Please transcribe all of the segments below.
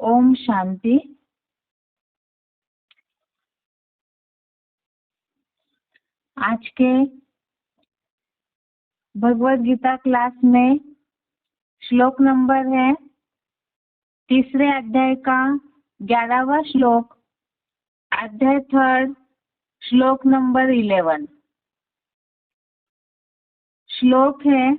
ओम शांति। आज के भगवत गीता क्लास में श्लोक नंबर है तीसरे अध्याय का 11वां श्लोक, अध्याय 3, श्लोक नंबर 11। श्लोक है,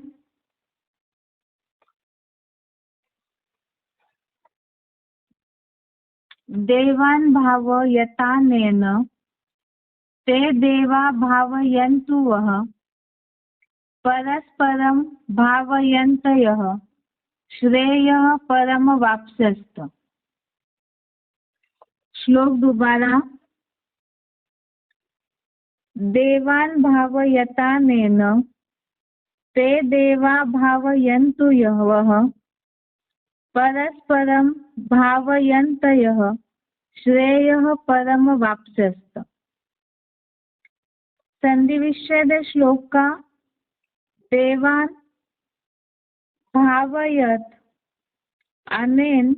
देवान् भावयतानेन ते देवा भावयन्तु वः परस्परं भावयन्तयः श्रेयः परमवाप्स्यस्त। श्लोक दोबारा, देवान् भावयतानेन ते देवा भावयन्तु वः परस्परं भावयन्तयः श्रेयः परमवाप्स्यस्त। संधि विच्छेद श्लोक का देवान् भावयत अनेन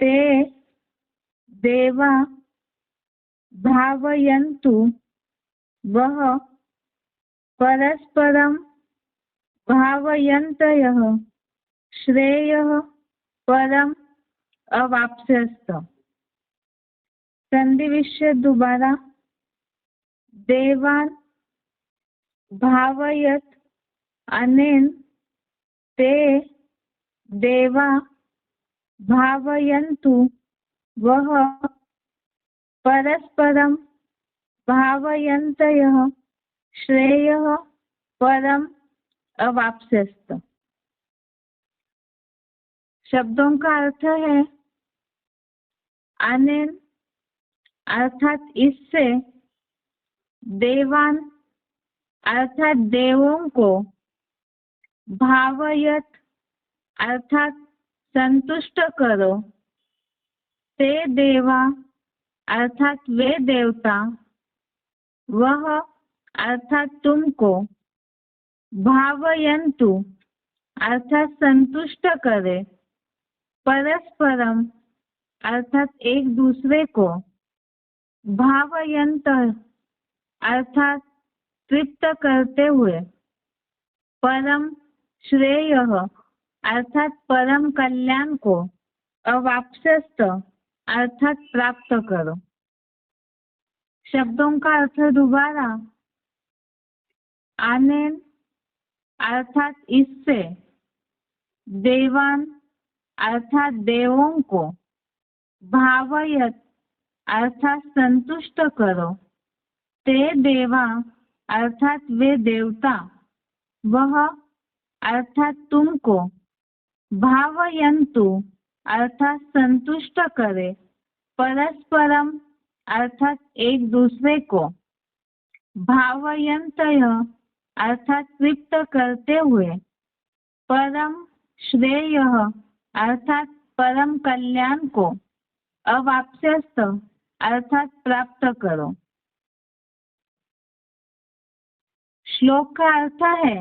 ते देवा भावयन्तु वः परस्परं भावयन्तयः श्रेयः परम अवाप्स्यस्त। संधि विच्छेद दोबारा, देवान् भावयत अनेन ते देवा भावयन्तु वः परस्परं भावयन्तयः श्रेयः परम अवाप्स्यस्त। शब्दों का अर्थ है, अनेन अर्थात इससे, देवान अर्थात देवों को, भावयत अर्थात संतुष्ट करो, ते देवा अर्थात वे देवता, वह अर्थात तुमको, भावयन्तु अर्थात संतुष्ट करे, परस्परम अर्थात एक दूसरे को, भावयन्त अर्थात तृप्त करते हुए, परम श्रेयः अर्थात परम कल्याण को, अवाप्स्यस्त अर्थात प्राप्त करो। शब्दों का अर्थ दोबारा, अनेन अर्थात इससे, देवान अर्थात देवों को, भावयत अर्थात संतुष्ट करो, ते देवा अर्थात वे देवता, वह अर्थात तुमको, भावयन्तु अर्थात संतुष्ट करे, परस्परम अर्थात एक दूसरे को, भावयन्तयः अर्थात तृप्त करते हुए, परम श्रेयः अर्थात परम कल्याण को, अवाप्स्यस्त अर्थात प्राप्त करो। श्लोक का अर्थ है,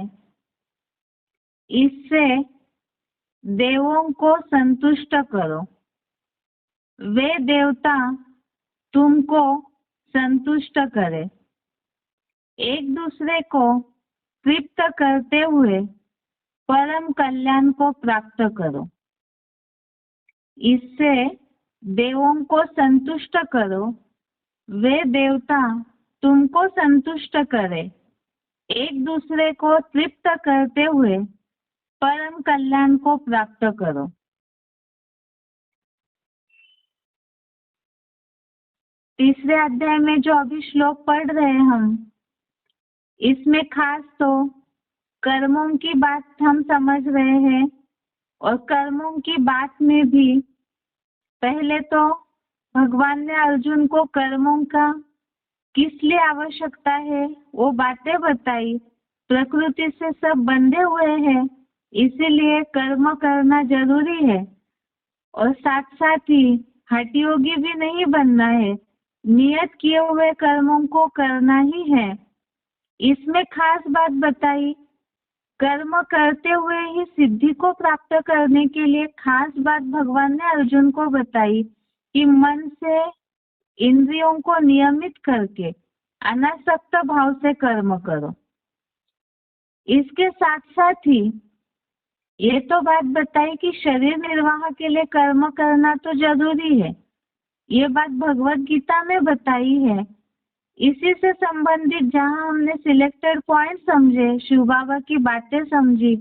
इससे देवों को संतुष्ट करो, वे देवता तुमको संतुष्ट करे, एक दूसरे को तृप्त करते हुए परम कल्याण को प्राप्त करो। इससे देवों को संतुष्ट करो, वे देवता तुमको संतुष्ट करे, एक दूसरे को तृप्त करते हुए परम कल्याण को प्राप्त करो। तीसरे अध्याय में जो अभी श्लोक पढ़ रहे हैं हम, इसमें खास तो कर्मों की बात हम समझ रहे हैं, और कर्मों की बात में भी पहले तो भगवान ने अर्जुन को कर्मों का किस लिए आवश्यकता है वो बातें बताई। प्रकृति से सब बंधे हुए हैं, इसीलिए कर्म करना जरूरी है, और साथ साथ ही हठयोगी भी नहीं बनना है, नियत किए हुए कर्मों को करना ही है। इसमें खास बात बताई, कर्म करते हुए ही सिद्धि को प्राप्त करने के लिए खास बात भगवान ने अर्जुन को बताई कि मन से इंद्रियों को नियमित करके अनासक्त भाव से कर्म करो। इसके साथ साथ ही ये तो बात बताई कि शरीर निर्वाह के लिए कर्म करना तो जरूरी है, ये बात भगवत गीता में बताई है। इसी से संबंधित जहाँ हमने सिलेक्टेड पॉइंट समझे, शिव बाबा की बातें समझी,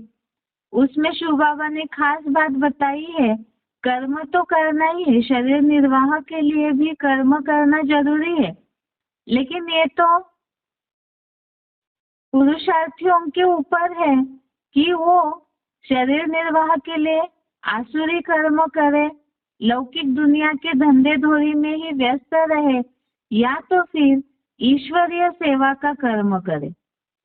उसमें शिव बाबा ने खास बात बताई है, कर्म तो करना ही है, शरीर निर्वाह के लिए भी कर्म करना जरूरी है, लेकिन ये तो पुरुषार्थियों के ऊपर है कि वो शरीर निर्वाह के लिए आसुरी कर्म करे, लौकिक दुनिया के धंधे धोरी में ही व्यस्त रहे, या तो फिर ईश्वरीय सेवा का कर्म करे,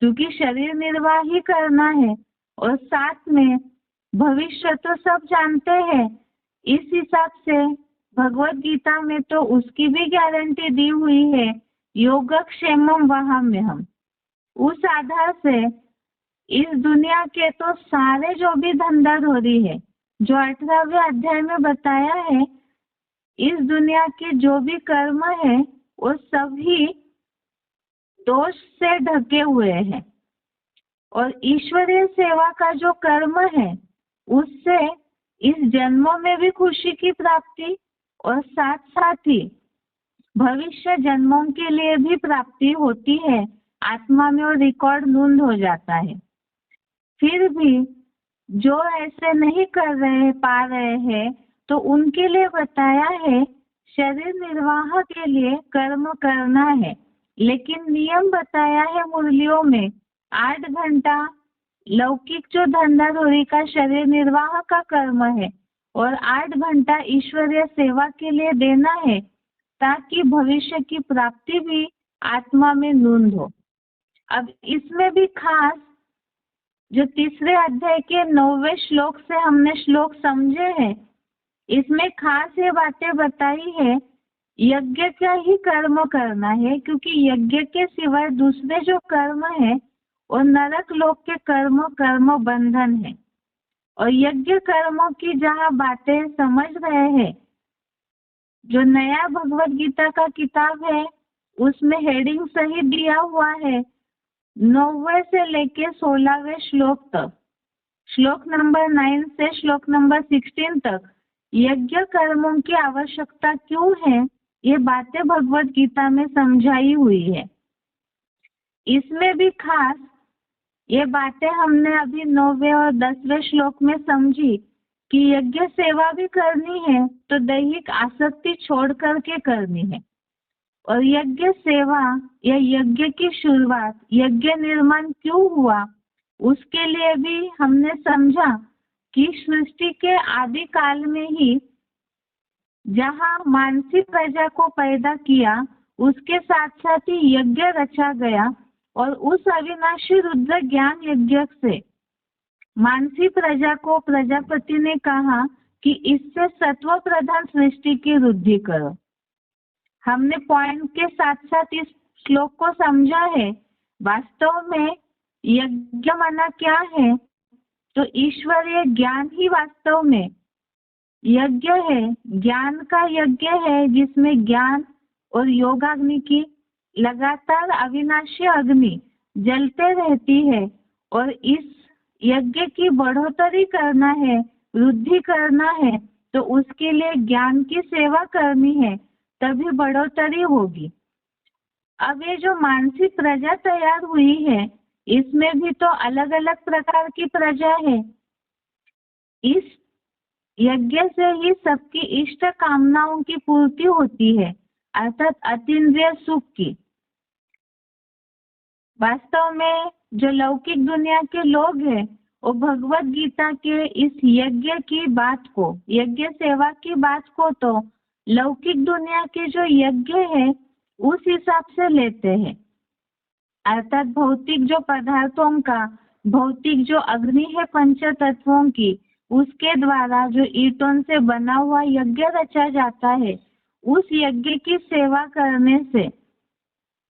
क्योंकि शरीर निर्वाह ही करना है और साथ में भविष्य तो सब जानते हैं। इस हिसाब से भगवत गीता में तो उसकी भी गारंटी दी हुई है, योगक्षेमम वहाम्यहम्। उस आधार से इस दुनिया के तो सारे जो भी धंधा धोरी है, जो 18वें अध्याय में बताया है, इस दुनिया के जो भी कर्म है वो सभी दोष से ढके हुए हैं, और ईश्वरीय सेवा का जो कर्म है उससे इस जन्मों में भी खुशी की प्राप्ति और साथ साथ ही भविष्य जन्मों के लिए भी प्राप्ति होती है, आत्मा में और रिकॉर्ड नोंद हो जाता है। फिर भी जो ऐसे नहीं कर रहे पा रहे हैं तो उनके लिए बताया है शरीर निर्वाह के लिए कर्म करना है, लेकिन नियम बताया है मुरलियों में 8 घंटा लौकिक जो धंधाधोरी का शरीर निर्वाह का कर्म है और 8 घंटा ईश्वरीय सेवा के लिए देना है, ताकि भविष्य की प्राप्ति भी आत्मा में नोंद हो। अब इसमें भी खास जो तीसरे अध्याय के 9वें श्लोक से हमने श्लोक समझे हैं, इसमें खास ये बातें बताई है, यज्ञ का ही कर्म करना है, क्योंकि यज्ञ के सिवाय दूसरे जो कर्म है और नरक लोक के कर्म बंधन है। और यज्ञ कर्मों की जहाँ बातें समझ रहे हैं, जो नया भगवत गीता का किताब है उसमें हेडिंग सही दिया हुआ है, 9वें से लेके 16वें श्लोक तक, श्लोक नंबर 9 से श्लोक नंबर 16 तक यज्ञ कर्मों की आवश्यकता क्यों है, ये बातें भगवत गीता में समझाई हुई है। इसमें भी खास ये बातें हमने अभी 9वें और 10वें श्लोक में समझी कि यज्ञ सेवा भी करनी है तो दैहिक आसक्ति छोड़ करके करनी है, और यज्ञ सेवा या यज्ञ की शुरुआत, यज्ञ निर्माण क्यों हुआ, उसके लिए भी हमने समझा कि सृष्टि के आदि काल में ही जहाँ मानसी प्रजा को पैदा किया, उसके साथ साथ ही यज्ञ रचा गया, और उस अविनाशी रुद्र ज्ञान यज्ञ से मानसी प्रजा को प्रजापति ने कहा कि इससे सत्व प्रधान सृष्टि की वृद्धि करो। हमने पॉइंट के साथ साथ इस श्लोक को समझा है। वास्तव में यज्ञ माना क्या है, तो ईश्वरीय ज्ञान ही वास्तव में यज्ञ है, ज्ञान का यज्ञ है, जिसमें ज्ञान और योगाग्नि की लगातार अविनाशी अग्नि जलते रहती है, और इस यज्ञ की बढ़ोतरी करना है, वृद्धि करना है, तो उसके लिए ज्ञान की सेवा करनी है, तभी बढ़ोतरी होगी। अब ये जो मानसिक प्रजा तैयार हुई है, इसमें भी तो अलग अलग प्रकार की प्रजा है। इस यज्ञ से ही सबकी इष्ट कामनाओं की पूर्ति होती है, अर्थात अतीन्द्रिय सुख की। वास्तव में जो लौकिक दुनिया के लोग हैं, वो भगवत गीता के इस यज्ञ की बात को, यज्ञ सेवा की बात को तो लौकिक दुनिया के जो यज्ञ है उस हिसाब से लेते हैं, अर्थात भौतिक जो पदार्थों का, भौतिक जो अग्नि है पंच तत्वों की, उसके द्वारा जो ईंटों से बना हुआ यज्ञ रचा जाता है, उस यज्ञ की सेवा करने से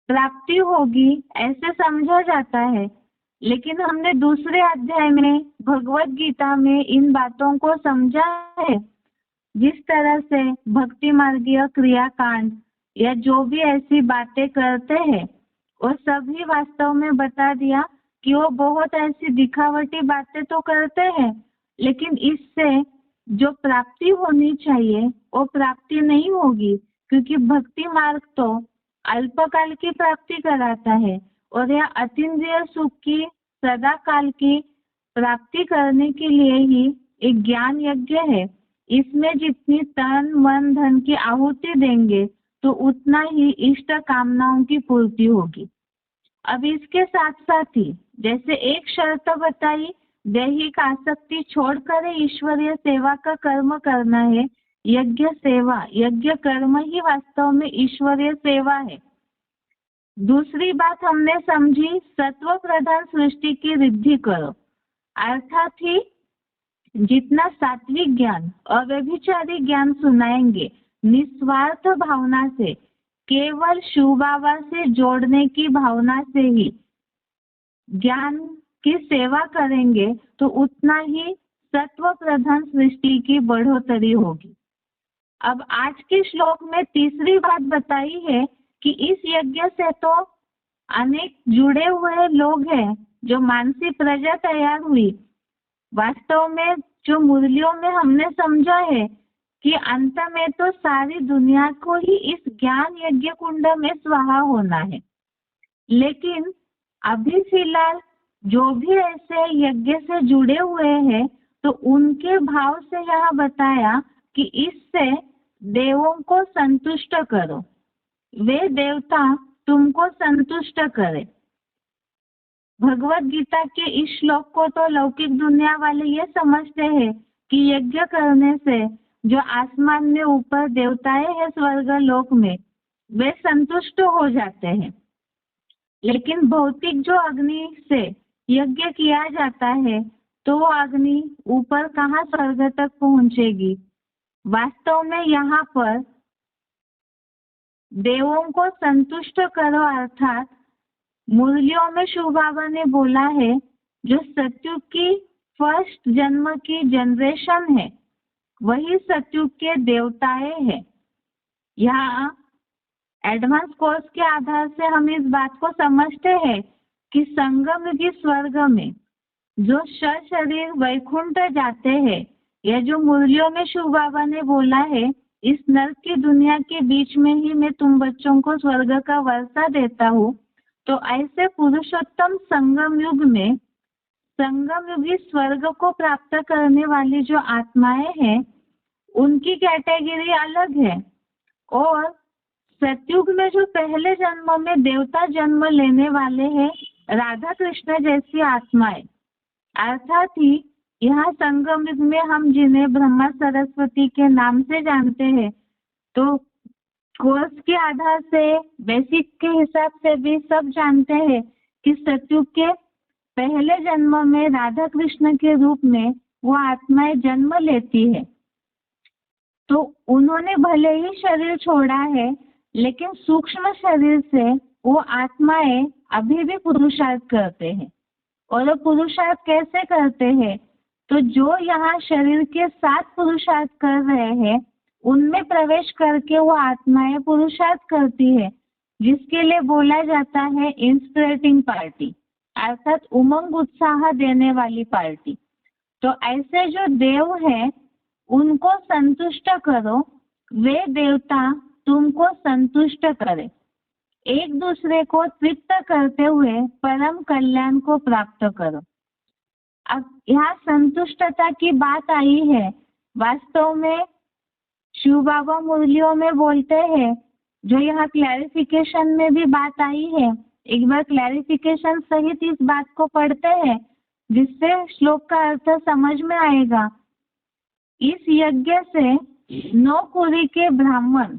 प्राप्ति होगी, ऐसे समझा जाता है। लेकिन हमने दूसरे अध्याय में भगवत गीता में इन बातों को समझा है। जिस तरह से भक्ति मार्गीय क्रियाकांड या जो भी ऐसी बातें करते हैं वो सभी वास्तव में बता दिया कि वो बहुत ऐसी दिखावटी बातें तो करते हैं, लेकिन इससे जो प्राप्ति होनी चाहिए वो प्राप्ति नहीं होगी, क्योंकि भक्ति मार्ग तो अल्पकाल की प्राप्ति कराता है और यह अतीन्द्रिय सुख की सदा काल की प्राप्ति करने के लिए ही एक ज्ञान यज्ञ है। इसमें जितनी तन मन धन की आहुति देंगे तो उतना ही इष्ट कामनाओं की पूर्ति होगी। अब इसके साथ साथ ही जैसे एक शर्त बताई, दैहिक आसक्ति छोड़कर ईश्वरीय सेवा का कर्म करना है। यज्ञ सेवा, यज्ञ कर्म ही वास्तव में ईश्वरीय सेवा है। दूसरी बात हमने समझी, सत्व प्रधान सृष्टि की रिद्धि करो, अर्थात ही जितना सात्विक ज्ञान अव्यभिचारी ज्ञान सुनाएंगे निस्वार्थ भावना से, केवल शिव बाबा से जोड़ने की भावना से ही ज्ञान की सेवा करेंगे तो उतना ही सत्व प्रधान सृष्टि की बढ़ोतरी होगी। अब आज के श्लोक में तीसरी बात बताई है कि इस यज्ञ से तो अनेक जुड़े हुए लोग हैं, जो मानसी प्रजा तैयार हुई। वास्तव में जो मुरलियों में हमने समझा है कि अंत में तो सारी दुनिया को ही इस ज्ञान यज्ञ कुंड में स्वाहा होना है, लेकिन अभी फिलहाल जो भी ऐसे यज्ञ से जुड़े हुए हैं तो उनके भाव से यह बताया कि इससे देवों को संतुष्ट करो, वे देवता तुमको संतुष्ट करे। भगवत गीता के इस श्लोक को तो लौकिक दुनिया वाले ये समझते हैं कि यज्ञ करने से जो आसमान में ऊपर देवताएं हैं स्वर्ग लोक में, वे संतुष्ट हो जाते हैं। लेकिन भौतिक जो अग्नि से यज्ञ किया जाता है तो वो अग्नि ऊपर कहाँ स्वर्ग तक पहुंचेगी। वास्तव में यहाँ पर देवों को संतुष्ट करो, अर्थात मुरलियों में शिव बाबा ने बोला है जो सतयुग की फर्स्ट जन्म की जनरेशन है वही सतयुग के देवताएं हैं। यहाँ एडवांस कोर्स के आधार से हम इस बात को समझते हैं कि संगम युगी स्वर्ग में जो शरीर वैकुंठ जाते हैं, या जो मुरलियों में शिव बाबा ने बोला है इस नर्क की दुनिया के बीच में ही मैं तुम बच्चों को स्वर्ग का वर्षा देता हूँ, तो ऐसे पुरुषोत्तम संगम युग में संगम युगी स्वर्ग को प्राप्त करने वाली जो आत्माएं हैं उनकी कैटेगरी अलग है। और सतयुग में जो पहले जन्म में देवता जन्म लेने वाले हैं राधा कृष्ण जैसी आत्माएं, अर्थात ही यहाँ संगम युग में हम जिन्हें ब्रह्मा सरस्वती के नाम से जानते हैं, तो कोर्स के आधार से बेसिक के हिसाब से भी सब जानते हैं कि सतयुग के पहले जन्म में राधा कृष्ण के रूप में वो आत्माएं जन्म लेती है। तो उन्होंने भले ही शरीर छोड़ा है, लेकिन सूक्ष्म शरीर से वो आत्माएं अभी भी पुरुषार्थ करते हैं। और वो पुरुषार्थ कैसे करते हैं? तो जो यहाँ शरीर के साथ पुरुषार्थ कर रहे हैं उनमें प्रवेश करके वो आत्माएं पुरुषार्थ करती है, जिसके लिए बोला जाता है इंस्पिरेटिंग पार्टी, अर्थात उमंग उत्साह देने वाली पार्टी। तो ऐसे जो देव हैं उनको संतुष्ट करो, वे देवता तुमको संतुष्ट करे। एक दूसरे को तृप्त करते हुए परम कल्याण को प्राप्त करो। अब यहाँ संतुष्टता की बात आई है। वास्तव में शिव बाबा मुरलियों में बोलते हैं, जो यहाँ क्लैरिफिकेशन में भी बात आई है, एक बार क्लैरिफिकेशन सहित इस बात को पढ़ते हैं जिससे श्लोक का अर्थ समझ में आएगा। इस यज्ञ से 9 कुरी के ब्राह्मण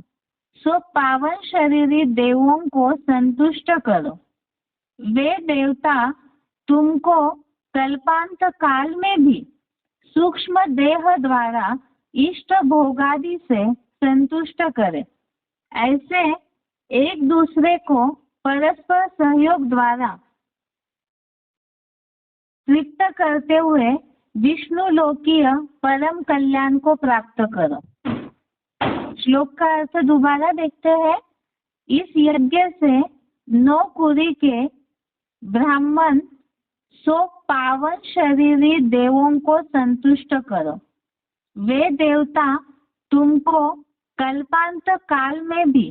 सो पावन शरीरी देवों को संतुष्ट करो, वे देवता तुमको कल्पांत काल में भी सूक्ष्म देह द्वारा इष्ट भोगादि से संतुष्ट करे। ऐसे एक दूसरे को परस्पर सहयोग द्वारा तृप्त करते हुए विष्णु लोकीय परम कल्याण को प्राप्त करो। श्लोक का अर्थ दोबारा देखते हैं। इस यज्ञ से 9 कुरी के ब्राह्मण 100 पावन शरीरी देवों को संतुष्ट करो। वे देवता तुमको कल्पांत काल में भी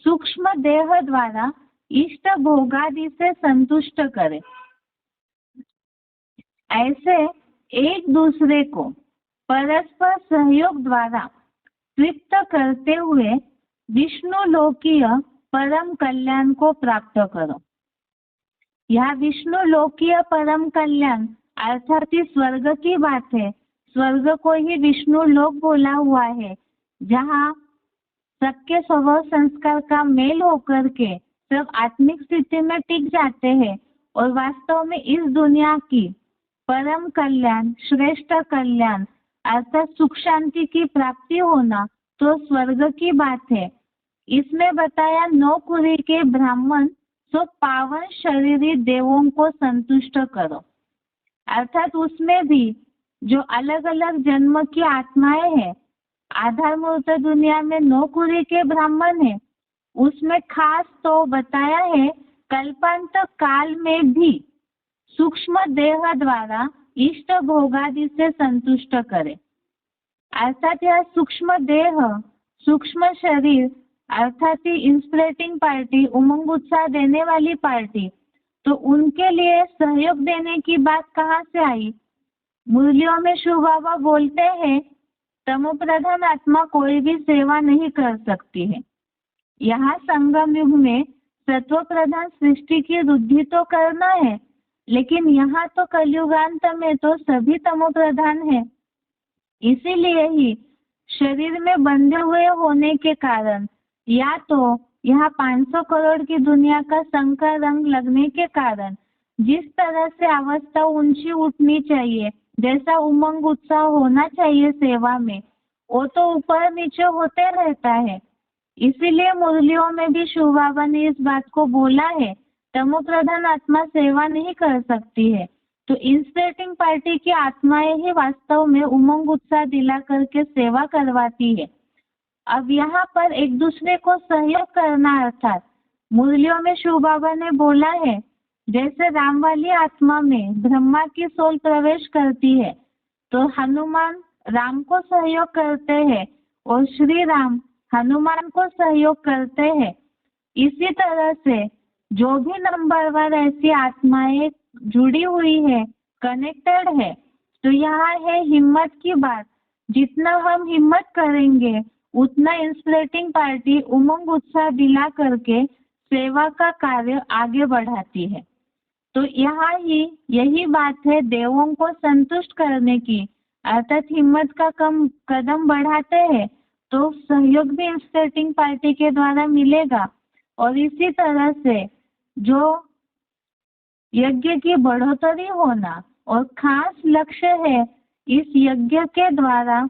सूक्ष्म देह द्वारा इष्ट भोगादि से संतुष्ट करें। ऐसे एक दूसरे को परस्पर सहयोग द्वारा तृप्त करते हुए विष्णु लोकीय परम कल्याण को प्राप्त करो। यह विष्णु लोकीय परम कल्याण अर्थात स्वर्ग की बात है। स्वर्ग को ही विष्णु लोक बोला हुआ है, जहाँ सबके स्वभाव संस्कार का मेल होकर के सब आत्मिक स्थिति में टिक जाते हैं और वास्तव में इस दुनिया की परम कल्याण, श्रेष्ठ कल्याण अर्थात सुख शांति की प्राप्ति होना तो स्वर्ग की बात है। इसमें बताया 9 कुरी के ब्राह्मण 100 पावन शरीरी देवों को संतुष्ट करो, अर्थात उसमें भी जो अलग अलग जन्म की आत्माएं हैं। आधार मूर्त दुनिया में 9 कुरी के ब्राह्मण है, उसमें खास तो बताया है कल्पांत काल में भी सूक्ष्म देह द्वारा इष्ट भोगादि से संतुष्ट करे, अर्थात यह सूक्ष्म देह, सूक्ष्म शरीर अर्थात इंस्पिरेटिंग पार्टी, उमंग उत्साह देने वाली पार्टी, तो उनके लिए सहयोग देने की बात कहाँ से आई? मुरलियों में शिव बाबा बोलते हैं तमो प्रधान आत्मा कोई भी सेवा नहीं कर सकती है। यहाँ संगम युग में सत्व प्रधान सृष्टि की वृद्धि तो करना है, लेकिन यहाँ तो कलयुगांत में तो सभी तमो प्रधान है। इसीलिए ही शरीर में बंधे हुए होने के कारण या तो यहाँ 500 करोड़ की दुनिया का संकर रंग लगने के कारण जिस तरह से अवस्था ऊंची उठनी चाहिए, जैसा उमंग उत्साह होना चाहिए सेवा में, वो तो ऊपर नीचे होते रहता है। इसीलिए मुरलियों में भी शिव बाबा ने इस बात को बोला है तमो प्रधान आत्मा सेवा नहीं कर सकती है, तो इंस्पिरेटिंग पार्टी की आत्माएं ही वास्तव में उमंग उत्साह दिला करके सेवा करवाती है। अब यहाँ पर एक दूसरे को सहयोग करना, अर्थात मुरलियों में शिव बाबा ने बोला है जैसे राम वाली आत्मा में ब्रह्मा की सोल प्रवेश करती है तो हनुमान राम को सहयोग करते हैं और श्री राम हनुमान को सहयोग करते हैं। इसी तरह से जो भी नंबरवार ऐसी आत्माएं जुड़ी हुई है, कनेक्टेड है, तो यहाँ है हिम्मत की बात। जितना हम हिम्मत करेंगे उतना इंस्पिरेटिंग पार्टी उमंग उत्साह दिला करके सेवा का कार्य आगे बढ़ाती है। तो यहाँ ही यही बात है देवों को संतुष्ट करने की, अर्थात हिम्मत का कदम बढ़ाते हैं तो सहयोग भी इंस्पिरेटिंग पार्टी के द्वारा मिलेगा। और इसी तरह से जो यज्ञ की बढ़ोतरी होना और खास लक्ष्य है इस यज्ञ के द्वारा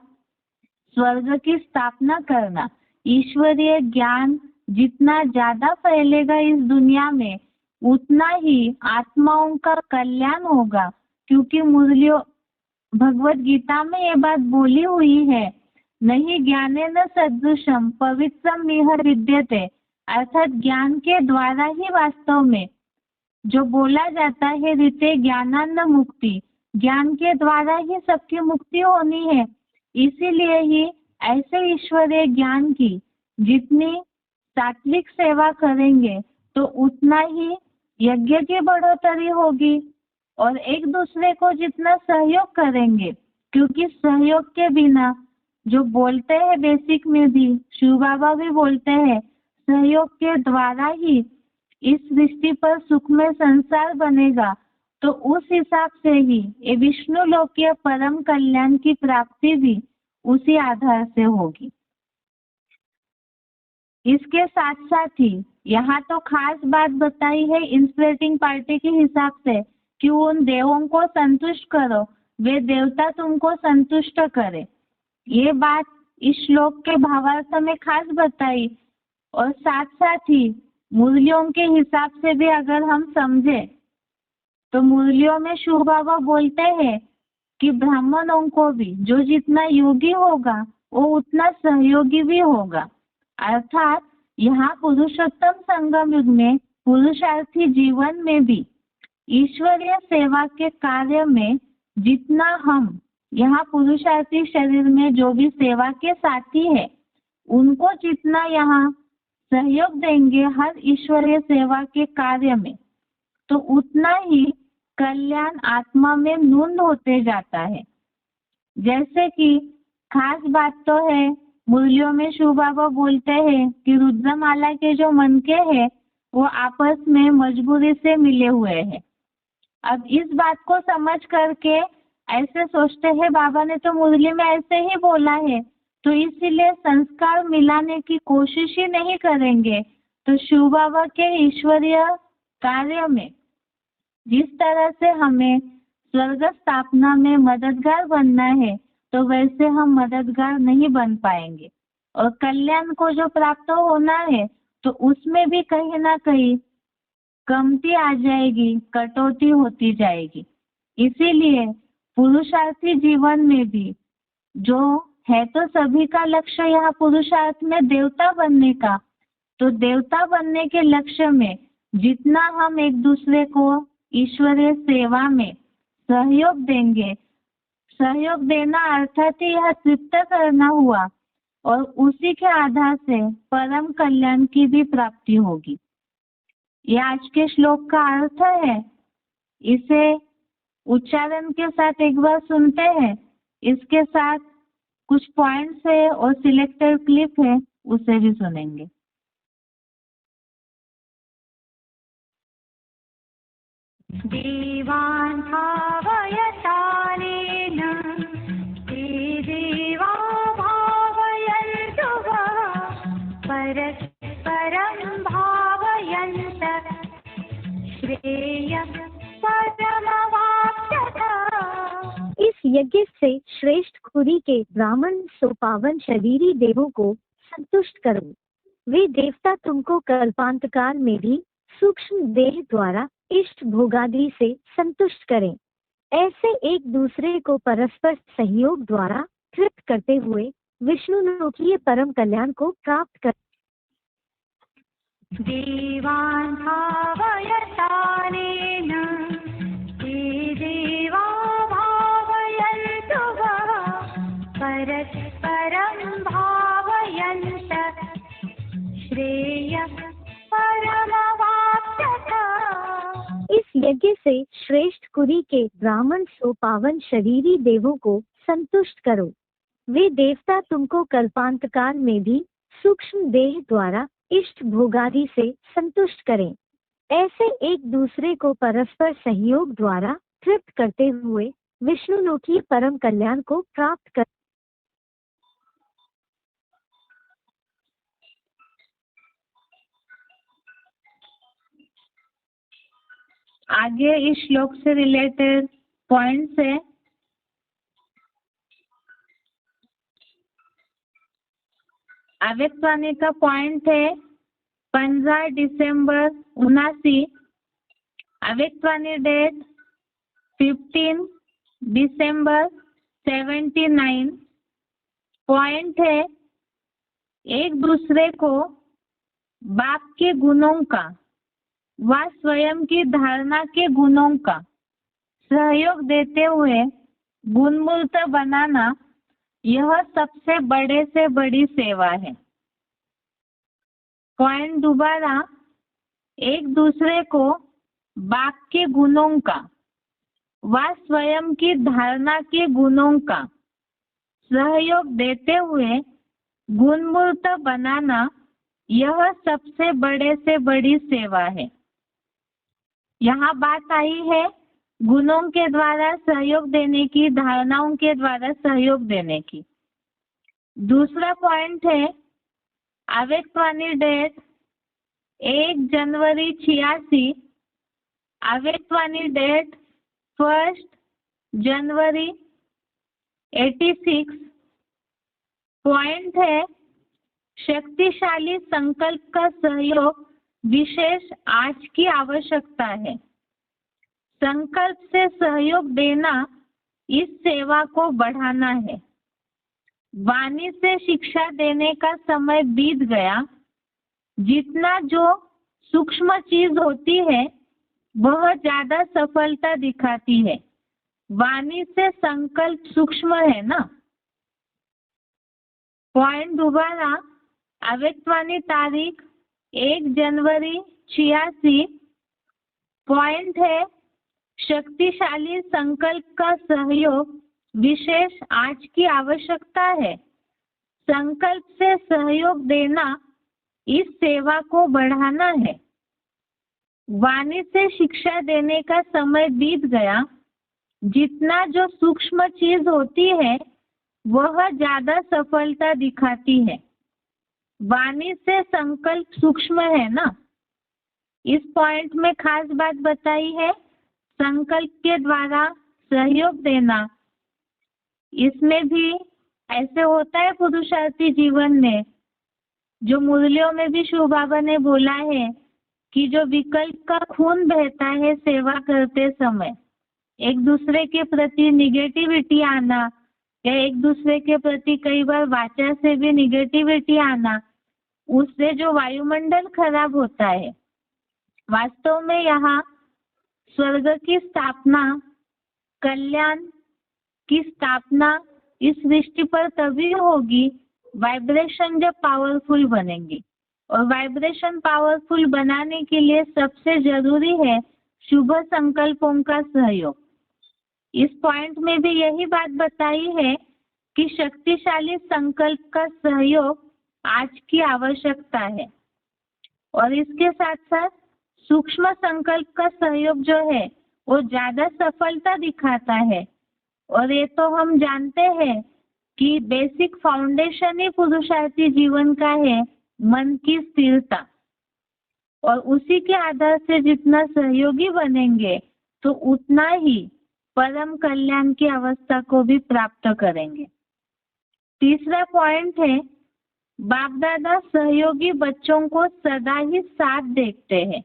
स्वर्ग की स्थापना करना। ईश्वरीय ज्ञान जितना ज्यादा फैलेगा इस दुनिया में उतना ही आत्माओं का कल्याण होगा, क्योंकि मुरलियों भगवत गीता में ये बात बोली हुई है, नहीं ज्ञाने न सदृशम पवित्रम इह विद्यते, अर्थात ज्ञान के द्वारा ही वास्तव में जो बोला जाता है रीते ज्ञानान्न मुक्ति, ज्ञान के द्वारा ही सबकी मुक्ति होनी है। इसीलिए ही ऐसे ईश्वरीय ज्ञान की जितनी सात्विक सेवा करेंगे तो उतना ही यज्ञ की बढ़ोतरी होगी और एक दूसरे को जितना सहयोग करेंगे, क्योंकि सहयोग के बिना जो बोलते हैं बेसिक में भी शिव बाबा भी बोलते हैं सहयोग के द्वारा ही इस सृष्टि पर सुखमय संसार बनेगा, तो उस हिसाब से ही ये विष्णु लोकीय परम कल्याण की प्राप्ति भी उसी आधार से होगी। इसके साथ साथ ही यहाँ तो खास बात बताई है इंस्पिरेटिंग पार्टी के हिसाब से कि उन देवों को संतुष्ट करो, वे देवता तुमको संतुष्ट करे। ये बात इस श्लोक के भावार्थ में खास बताई और साथ साथ ही मुरलियों के हिसाब से भी अगर हम समझे तो मुरलियों में शिव बाबा बोलते हैं कि ब्राह्मणों को भी जो जितना योगी होगा वो उतना सहयोगी भी होगा। अर्थात यहाँ पुरुषोत्तम संगम युग में पुरुषार्थी जीवन में भी ईश्वरीय सेवा के कार्य में जितना हम यहाँ पुरुषार्थी शरीर में जो भी सेवा के साथी है उनको जितना यहाँ सहयोग देंगे हर ईश्वरीय सेवा के कार्य में, तो उतना ही कल्याण आत्मा में नून होते जाता है। जैसे कि खास बात तो है, मुरलियों में शिव बाबा बोलते हैं कि रुद्रमाला के जो मनके हैं वो आपस में मजबूरी से मिले हुए हैं। अब इस बात को समझ करके ऐसे सोचते हैं बाबा ने तो मुरली में ऐसे ही बोला है, तो इसीलिए संस्कार मिलाने की कोशिश ही नहीं करेंगे। तो शिव बाबा के ईश्वरीय कार्य में जिस तरह से हमें स्वर्ग स्थापना में मददगार बनना है तो वैसे हम मददगार नहीं बन पाएंगे, और कल्याण को जो प्राप्त होना है तो उसमें भी कहीं ना कहीं कमती आ जाएगी, कटौती होती जाएगी। इसीलिए पुरुषार्थी जीवन में भी जो है तो सभी का लक्ष्य यहाँ पुरुषार्थ में देवता बनने का, तो देवता बनने के लक्ष्य में जितना हम एक दूसरे को ईश्वरीय सेवा में सहयोग देंगे, सहयोग देना अर्थात यह तृप्त करना हुआ, और उसी के आधार से परम कल्याण की भी प्राप्ति होगी। यह आज के श्लोक का अर्थ है। इसे उच्चारण के साथ एक बार सुनते हैं, इसके साथ कुछ पॉइंट्स है और सिलेक्टेड क्लिप है, उसे भी सुनेंगे। देवान् भावयतानेन ते देवा भावयन्तु वः परस्परं भावयन्तः श्रेयः परमवाप्स्यथ। इस यज्ञ से श्रेष्ठ खुरी के ब्राह्मण सो पावन शरीरी देवों को संतुष्ट करो। वे देवता तुमको कल्पांतकाल में भी सूक्ष्म देह द्वारा इष्ट भोगादि से संतुष्ट करें। ऐसे एक दूसरे को परस्पर सहयोग द्वारा तृप्त करते हुए विष्णु लोकीय परम कल्याण को प्राप्त कर। देवान् भावयतानेन ते देवा भावयन्तु वः परस्परं भावयन्तः श्रेयः परमवाप्स्यथ। इस यज्ञ से श्रेष्ठ कुरी के ब्राह्मण सो पावन शरीरी देवों को संतुष्ट करो। वे देवता तुमको कल्पांतकाल में भी सूक्ष्म देह द्वारा इष्ट भोगादि से संतुष्ट करें। ऐसे एक दूसरे को परस्पर सहयोग द्वारा तृप्त करते हुए विष्णु लोकीय परम कल्याण को प्राप्त कर। आगे इस श्लोक से रिलेटेड पॉइंट्स है। अव्यक्तवाणी का पॉइंट है 15 दिसंबर 79, अव्यक्तवाणी डेट 15 दिसंबर 79। पॉइंट है एक दूसरे को बाप के गुणों का व स्वयं की धारणा के गुणों का सहयोग देते हुए गुणमूर्त बनाना, यह सबसे बड़े से बड़ी सेवा है। पॉइंट दोबारा, एक दूसरे को बाप के गुणों का व स्वयं की धारणा के गुणों का सहयोग देते हुए गुणमूर्त बनाना, यह सबसे बड़े से बड़ी सेवा है। यहाँ बात आई है गुणों के द्वारा सहयोग देने की, धारणाओं के द्वारा सहयोग देने की। दूसरा पॉइंट है अव्यक्तवाणी डेट 1 जनवरी 86, अव्यक्तवाणी डेट 1 जनवरी 86। पॉइंट है शक्तिशाली संकल्प का सहयोग विशेष आज की आवश्यकता है। संकल्प से सहयोग देना इस सेवा को बढ़ाना है। वाणी से शिक्षा देने का समय बीत गया। जितना जो सूक्ष्म चीज होती है वह ज्यादा सफलता दिखाती है। वाणी से संकल्प सूक्ष्म है ना। पॉइंट दोबारा, अव्यक्तवाणी तारीख 1 जनवरी 86। पॉइंट है शक्तिशाली संकल्प का सहयोग विशेष आज की आवश्यकता है। संकल्प से सहयोग देना इस सेवा को बढ़ाना है। वाणी से शिक्षा देने का समय बीत गया। जितना जो सूक्ष्म चीज होती है वह ज्यादा सफलता दिखाती है। वाणी से संकल्प सूक्ष्म है ना। इस पॉइंट में खास बात बताई है संकल्प के द्वारा सहयोग देना। इसमें भी ऐसे होता है पुरुषार्थी जीवन में, जो मुरलियों में भी शिव बाबा ने बोला है कि जो विकल्प का खून बहता है सेवा करते समय, एक दूसरे के प्रति निगेटिविटी आना या एक दूसरे के प्रति कई बार वाचा से भी निगेटिविटी आना, उससे जो वायुमंडल खराब होता है। वास्तव में यहाँ स्वर्ग की स्थापना, कल्याण की स्थापना इस सृष्टि पर तभी होगी वाइब्रेशन जब पावरफुल बनेंगी। और वाइब्रेशन पावरफुल बनाने के लिए सबसे जरूरी है शुभ संकल्पों का सहयोग। इस पॉइंट में भी यही बात बताई है कि शक्तिशाली संकल्प का सहयोग आज की आवश्यकता है। और इसके साथ साथ सूक्ष्म संकल्प का सहयोग जो है वो ज्यादा सफलता दिखाता है। और ये तो हम जानते हैं कि बेसिक फाउंडेशन ही पुरुषार्थी जीवन का है मन की स्थिरता। और उसी के आधार से जितना सहयोगी बनेंगे तो उतना ही परम कल्याण की अवस्था को भी प्राप्त करेंगे। तीसरा पॉइंट है बाप दादा सहयोगी बच्चों को सदा ही साथ देखते हैं।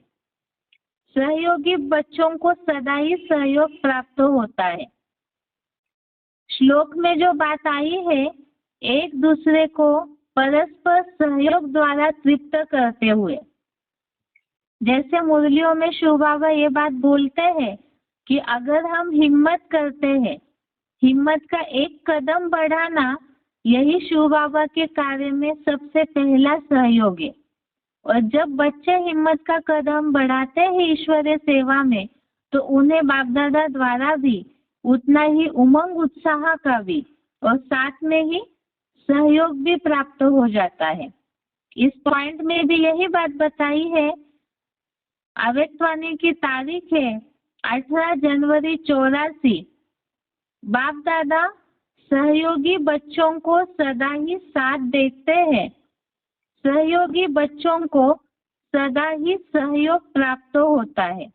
सहयोगी बच्चों को सदा ही सहयोग प्राप्त होता है। श्लोक में जो बात आई है एक दूसरे को परस्पर सहयोग द्वारा तृप्त करते हुए, जैसे मुरलियों में शिव बाबा ये बात बोलते हैं कि अगर हम हिम्मत करते हैं, हिम्मत का एक कदम बढ़ाना यही शिव बाबा के कार्य में सबसे पहला सहयोग है। और जब बच्चे हिम्मत का कदम बढ़ाते हैं ईश्वरीय सेवा में तो उन्हें बाप दादा द्वारा भी उतना ही उमंग उत्साह का भी और साथ में ही सहयोग भी प्राप्त हो जाता है। इस पॉइंट में भी यही बात बताई है। अव्यक्तवाणी की तारीख है 18 जनवरी 84। बाप दादा सहयोगी बच्चों को सदा ही साथ देखते हैं। सहयोगी बच्चों को सदा ही सहयोग प्राप्त होता है।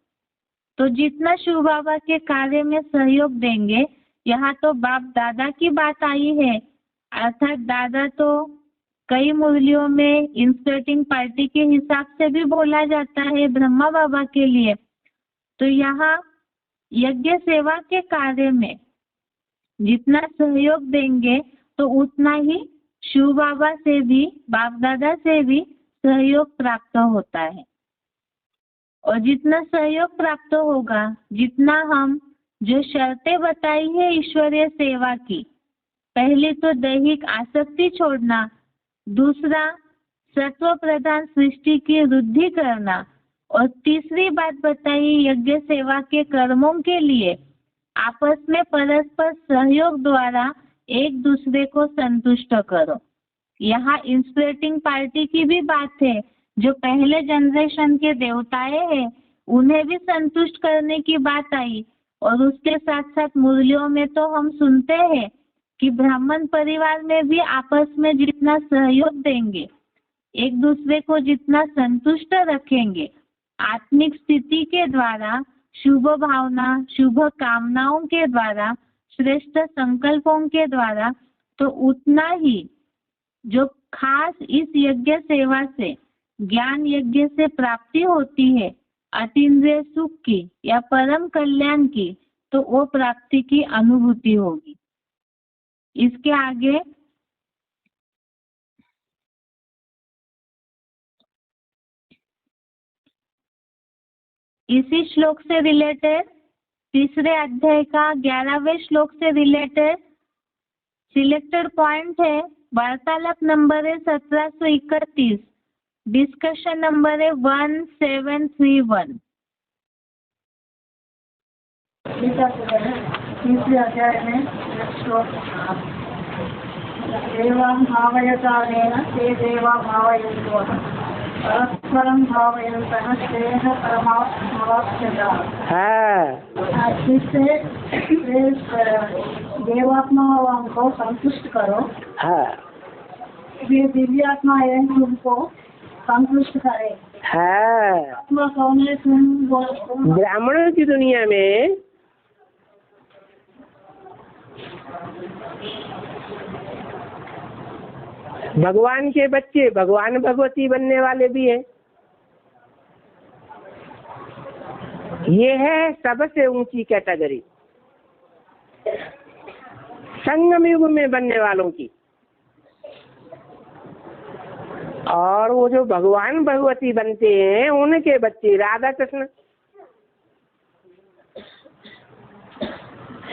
तो जितना शिव बाबा के कार्य में सहयोग देंगे, यहाँ तो बाप दादा की बात आई है, अर्थात दादा तो कई मुरलियों में इंस्पर्टिंग पार्टी के हिसाब से भी बोला जाता है ब्रह्मा बाबा के लिए। तो यहाँ यज्ञ सेवा के कार्य में जितना सहयोग देंगे तो उतना ही शिव बाबा से भी बाप दादा से भी सहयोग प्राप्त होता है। और जितना सहयोग प्राप्त होगा, जितना हम जो शर्तें बताई है ईश्वरीय सेवा की, पहली तो दैहिक आसक्ति छोड़ना, दूसरा सत्व प्रधान सृष्टि की वृद्धि करना, और तीसरी बात बताई यज्ञ सेवा के कर्मों के लिए आपस में परस्पर सहयोग द्वारा एक दूसरे को संतुष्ट करो। यहाँ इंस्पिरेटिंग पार्टी की भी बात है, जो पहले जनरेशन के देवताएं हैं उन्हें भी संतुष्ट करने की बात आई। और उसके साथ साथ मुरलियों में तो हम सुनते हैं कि ब्राह्मण परिवार में भी आपस में जितना सहयोग देंगे, एक दूसरे को जितना संतुष्ट रखेंगे, आत्मिक स्थिति के द्वारा, शुभ भावना, शुभ कामनाओं के द्वारा, श्रेष्ठ संकल्पों के द्वारा, तो उतना ही जो खास इस यज्ञ सेवा से, ज्ञान यज्ञ से प्राप्ति होती है, अतीन्द्रिय सुख की या परम कल्याण की, तो वो प्राप्ति की अनुभूति होगी। इसके आगे इसी श्लोक से रिलेटेड तीसरे अध्याय का 11वें श्लोक से रिलेटेड सिलेक्टेड पॉइंट है। वार्तालाप नंबर है 1731, डिस्कशन नंबर है 1731। तीसरे अध्याय में श्लोक देवान् भावयतानेन ते देवा भावयन्तु परस्परं भावयन्तः श्रेयः परमाप्स्यताः। जिससे देवात्मा को संतुष्ट करो, ये दिव्यात्मा है तुमको संतुष्ट करे। आत्मा कौन है? तुम ब्राह्मणों की दुनिया में भगवान के बच्चे भगवान भगवती बनने वाले भी हैं। ये है सबसे ऊंची कैटेगरी संगम युग में बनने वालों की। और वो जो भगवान भगवती बनते हैं उनके बच्चे राधा कृष्ण।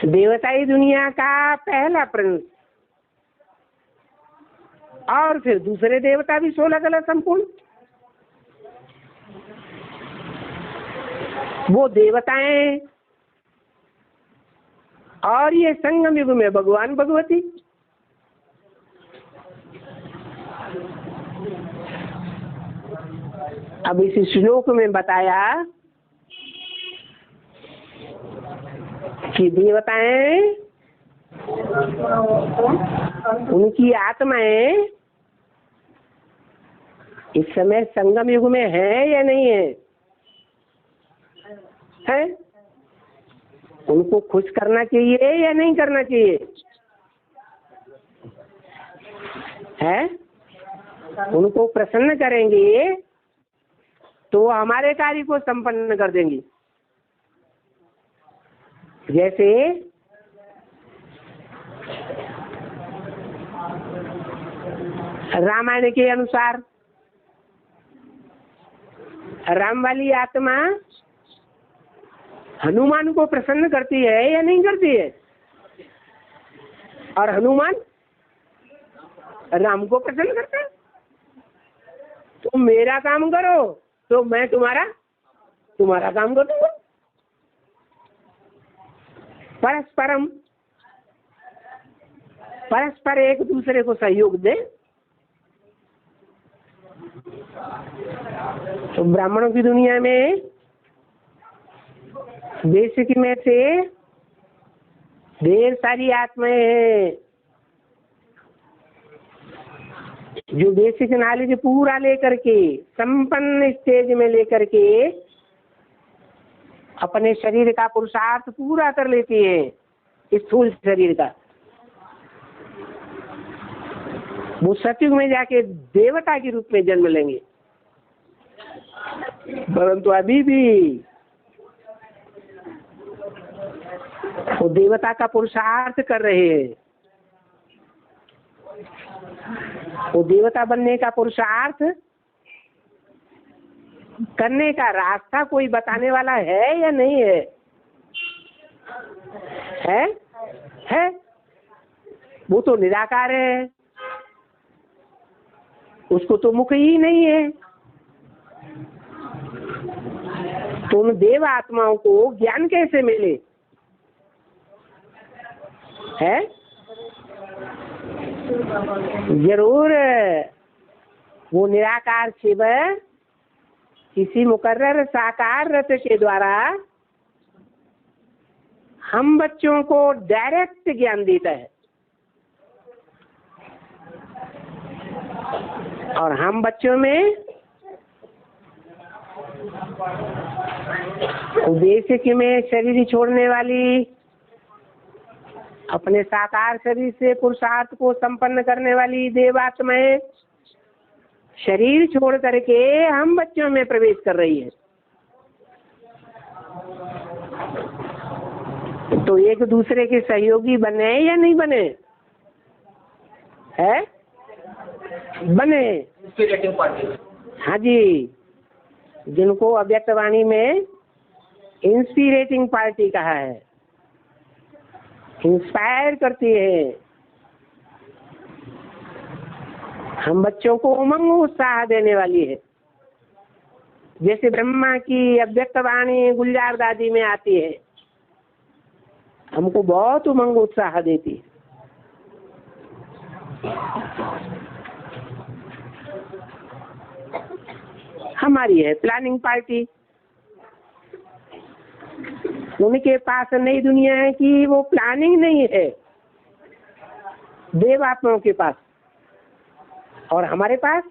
देवताई दुनिया का पहला प्रिंस और फिर दूसरे देवता भी 16 कला संपूर्ण। वो देवताएं और ये संगम युग में भगवान भगवती। अब इस श्लोक में बताया कि देवताएं उनकी आत्माएं इस समय संगम युग में है या नहीं है? है? उनको खुश करना चाहिए या नहीं करना चाहिए? है? उनको प्रसन्न करेंगे तो वो हमारे कार्य को संपन्न कर देंगी। जैसे रामायण के अनुसार राम वाली आत्मा हनुमान को प्रसन्न करती है या नहीं करती है? और हनुमान राम को प्रसन्न करता है। तुम मेरा काम करो तो मैं तुम्हारा काम करूंगा। परस्पर एक दूसरे को सहयोग दे। तो ब्राह्मणों की दुनिया में बेसिक में से ढेर सारी आत्माएं हैं जो बेसिक नॉलेज पूरा लेकर के संपन्न स्टेज में लेकर के अपने शरीर का पुरुषार्थ पूरा कर लेती है। स्थूल शरीर का वो सतयुग में जाके देवता के रूप में जन्म लेंगे। परंतु अभी भी वो देवता का पुरुषार्थ कर रहे हैं। वो देवता बनने का पुरुषार्थ करने का रास्ता कोई बताने वाला है या नहीं है? है? वो तो निराकार है, उसको तो मुख ही नहीं है। तो उन देव आत्माओं को ज्ञान कैसे मिले? है जरूर वो निराकार शिव किसी मुकर्रर साकार रथ के द्वारा हम बच्चों को डायरेक्ट ज्ञान देता है और हम बच्चों में बेसिक में शरीर छोड़ने वाली अपने साकार शरीर से पुरुषार्थ को संपन्न करने वाली देवात्माएं शरीर छोड़ करके हम बच्चों में प्रवेश कर रही है। तो एक दूसरे के सहयोगी बने या नहीं बने? है बने। हाँ जी, जिनको अव्यक्त वाणी में इंस्पिरेटिंग पार्टी कहा है, इंस्पायर करती है। हम बच्चों को उमंग उत्साह देने वाली है। जैसे ब्रह्मा की अव्यक्त वाणी गुलजार दादी में आती है, हमको बहुत उमंग उत्साह देती है। हमारी है प्लानिंग पार्टी। उनके पास नई दुनिया है कि वो प्लानिंग नहीं है, देव आत्माओं के पास। और हमारे पास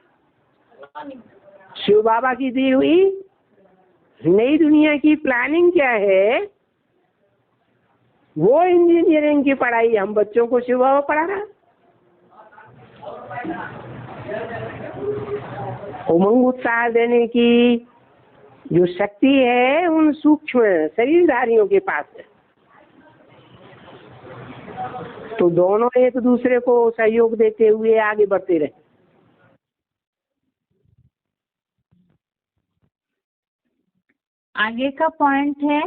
शिव बाबा की दी हुई नई दुनिया की प्लानिंग क्या है, वो इंजीनियरिंग की पढ़ाई हम बच्चों को शिव बाबा पढ़ा रहा। उमंग उत्साह देने की जो शक्ति है उन सूक्ष्म शरीरधारियों के पास है। तो दोनों एक दूसरे को सहयोग देते हुए आगे बढ़ते रहे। आगे का पॉइंट है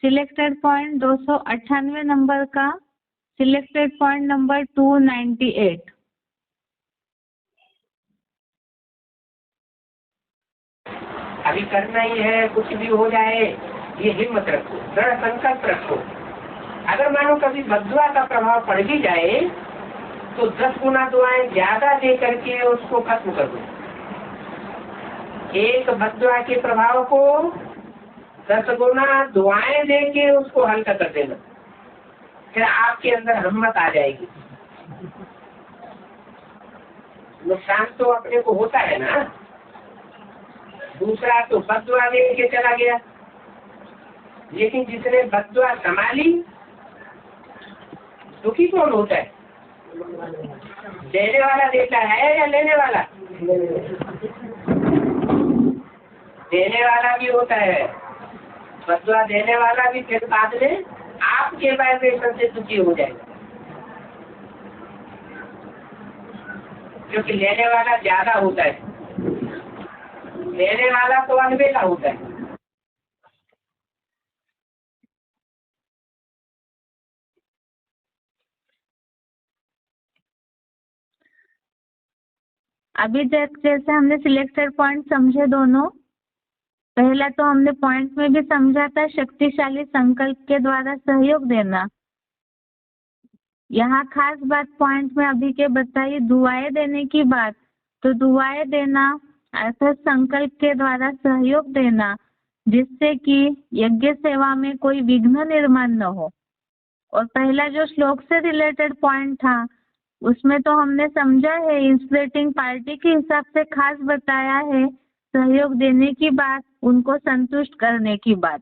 सिलेक्टेड पॉइंट 298 नंबर का, सिलेक्टेड पॉइंट नंबर 298। अभी करना ही है, कुछ भी हो जाए, ये हिम्मत रखो, दृढ़ संकल्प रखो। अगर मानो कभी बद्दुआ का प्रभाव पड़ भी जाए तो 10 गुना दुआएं ज्यादा दे करके उसको खत्म कर दो। एक बद्दुआ के प्रभाव को 10 गुना दुआएं दे के उसको हल्का कर देना, फिर आपके अंदर हिम्मत आ जाएगी। नुकसान तो अपने को होता है ना, दूसरा तो बद्दुआ दे के चला गया, लेकिन जिसने बद्दुआ संभाली दुखी कौन होता है? देने वाला देता है या लेने वाला? देने वाला भी होता है। बद्दुआ देने वाला भी फिर बाद में आपके वाइब्रेशन से दुखी हो जाएगा, क्योंकि लेने वाला ज्यादा होता है, लेने वाला तो अनबेला होता है। अभी जैसे हमने सिलेक्टेड पॉइंट समझे दोनों, पहला तो हमने पॉइंट में भी समझा था शक्तिशाली संकल्प के द्वारा सहयोग देना। यहाँ खास बात पॉइंट में अभी के बताइए दुआएं देने की बात। तो दुआएं देना अर्थात संकल्प के द्वारा सहयोग देना, जिससे कि यज्ञ सेवा में कोई विघ्न निर्माण न हो। और पहला जो श्लोक से रिलेटेड पॉइंट था उसमें तो हमने समझा है इंस्पिरेटिंग पार्टी के हिसाब से खास बताया है सहयोग देने की बात, उनको संतुष्ट करने की बात।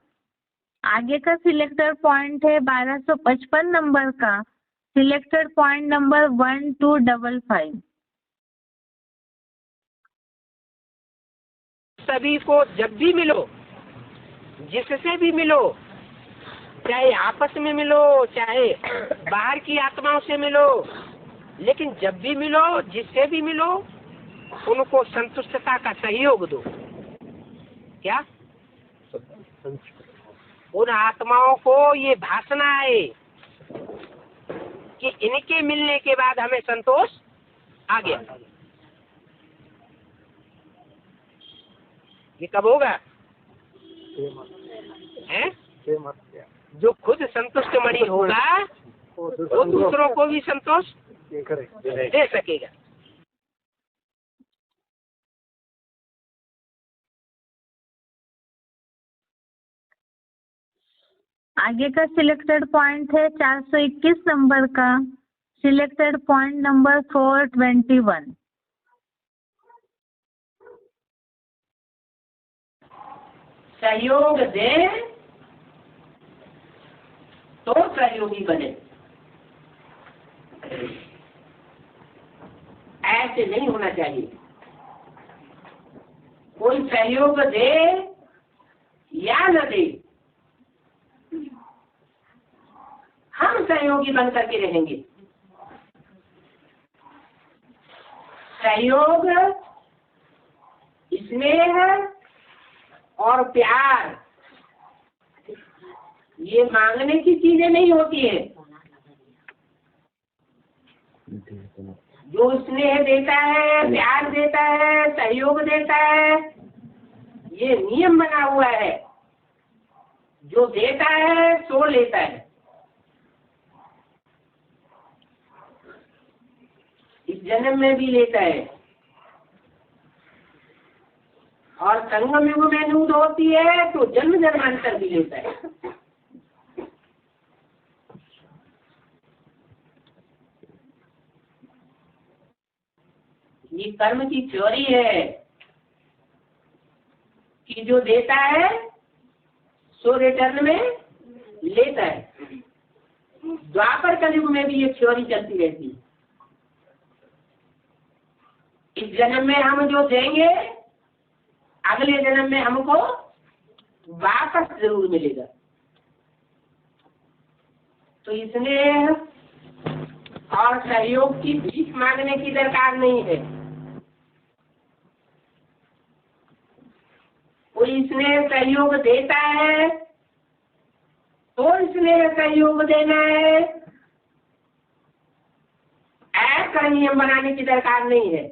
आगे का सिलेक्टेड पॉइंट है 1255 नंबर का, सिलेक्टेड पॉइंट नंबर 1255। सभी को जब भी मिलो, जिससे भी मिलो, चाहे आपस में मिलो चाहे बाहर की आत्माओं से मिलो, लेकिन जब भी मिलो जिससे भी मिलो उनको संतुष्टता का सहयोग दो। क्या उन आत्माओं को ये भासना है कि इनके मिलने के बाद हमें संतोष आ गया। ये कब होगा? है? जो खुद संतुष्ट मणि होगा वो दूसरों को भी संतोष दे सकेगा। आगे का सिलेक्टेड पॉइंट है 421 नंबर का, सिलेक्टेड पॉइंट नंबर 421। सहयोग दे तो सहयोगी बने, ऐसे नहीं होना चाहिए। कोई सहयोग दे या न दे, सब सहयोगी बन करके रहेंगे। सहयोग, स्नेह और प्यार ये मांगने की चीजें नहीं होती है। जो स्नेह देता है, प्यार देता है, सहयोग देता है, ये नियम बना हुआ है। जो देता है सो लेता है। इस जन्म में भी लेता है और संगम युग में नूद होती है तो जन्म जन्मांतर भी लेता है। ये कर्म की थ्योरी है कि जो देता है सो रिटर्न में लेता है। द्वापर कलयुग में भी ये थ्योरी चलती रहती है। इस जन्म में हम जो देंगे अगले जन्म में हमको वापस जरूर मिलेगा। तो इसमें और सहयोग की भीख मांगने की दरकार नहीं है। कोई इसने सहयोग देता है तो इसने सहयोग देना है, ऐसा नियम बनाने की दरकार नहीं है।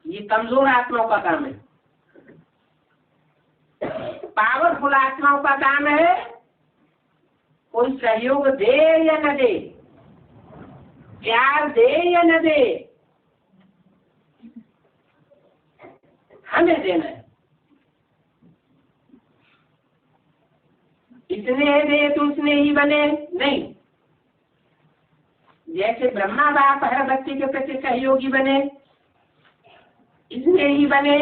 ये कमजोर आत्माओं का काम है। पावरफुल आत्माओं का काम है कोई सहयोग दे या न दे, प्यार दे या न दे, हमें देना है। इसने दे तो उसने ही बने नहीं। जैसे ब्रह्मा बाप हर बच्चे के प्रति सहयोगी बने, इसने ही बने,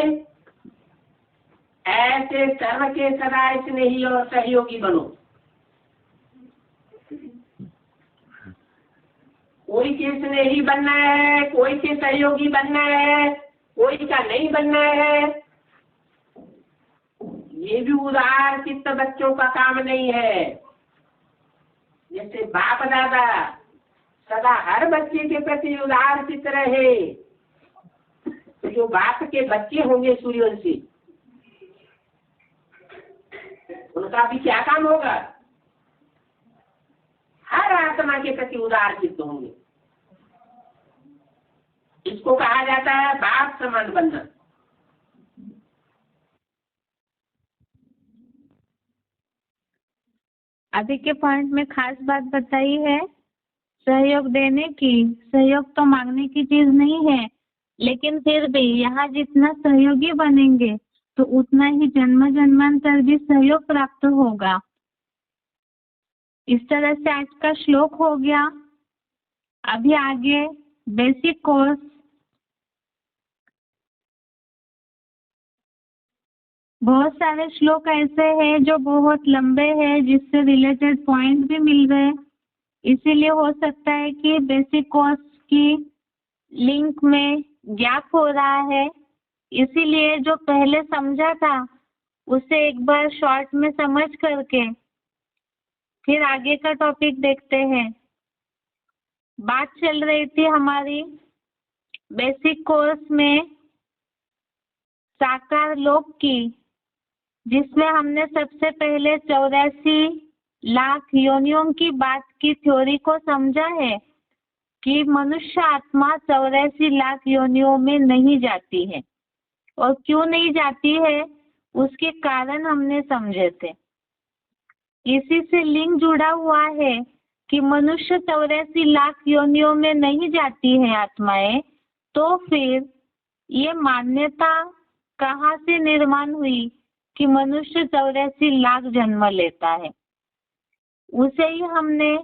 ऐसे सर्व के सदा इसने ही और सहयोगी बनो। कोई के इसने ही बनना है, कोई के सहयोगी बनना है, कोई का नहीं बनना है, ये भी उदार चित्त बच्चों का काम नहीं है। जैसे बाप दादा सदा हर बच्चे के प्रति उदार चित्त रहे, तो जो बाप के बच्चे होंगे सूर्यवंशी, उनका भी क्या काम होगा? हर आत्मा के प्रति उदार चित्त होंगे। इसको कहा जाता है बाप समान बनना। अभी के पॉइंट में खास बात बताई है सहयोग देने की। सहयोग तो मांगने की चीज नहीं है, लेकिन फिर भी यहाँ जितना सहयोगी बनेंगे तो उतना ही जन्म जन्मांतर भी सहयोग प्राप्त होगा। इस तरह से आज का श्लोक हो गया। अभी आगे बेसिक कोर्स बहुत सारे श्लोक ऐसे हैं जो बहुत लंबे हैं, जिससे रिलेटेड पॉइंट भी मिल रहे, इसीलिए हो सकता है कि बेसिक कोर्स की लिंक में गैप हो रहा है। इसीलिए जो पहले समझा था उसे एक बार शॉर्ट में समझ करके फिर आगे का टॉपिक देखते हैं। बात चल रही थी हमारी बेसिक कोर्स में साकार लोक की, जिसमें हमने सबसे पहले 84 लाख योनियों की बात की थ्योरी को समझा है कि मनुष्य आत्मा 84 लाख योनियों में नहीं जाती है, और क्यों नहीं जाती है उसके कारण हमने समझे थे। इसी से लिंक जुड़ा हुआ है कि मनुष्य 84 लाख योनियों में नहीं जाती है आत्माएं, तो फिर ये मान्यता कहाँ से निर्माण हुई कि मनुष्य 84 लाख जन्म लेता है। उसे ही हमने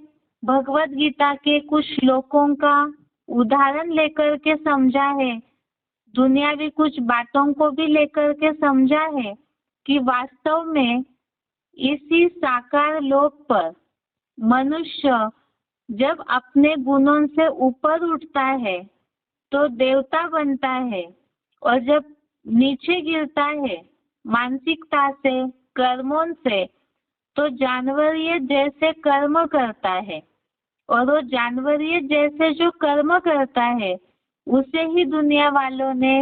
भगवत गीता के कुछ श्लोकों का उदाहरण लेकर के समझा है, दुनियावी कुछ बातों को भी लेकर के समझा है कि वास्तव में इसी साकार लोक पर मनुष्य जब अपने गुणों से ऊपर उठता है तो देवता बनता है, और जब नीचे गिरता है मानसिकता से, कर्मों से तो जानवरीय जैसे कर्म करता है, और वो जानवरीय जैसे जो कर्म करता है उसे ही दुनिया वालों ने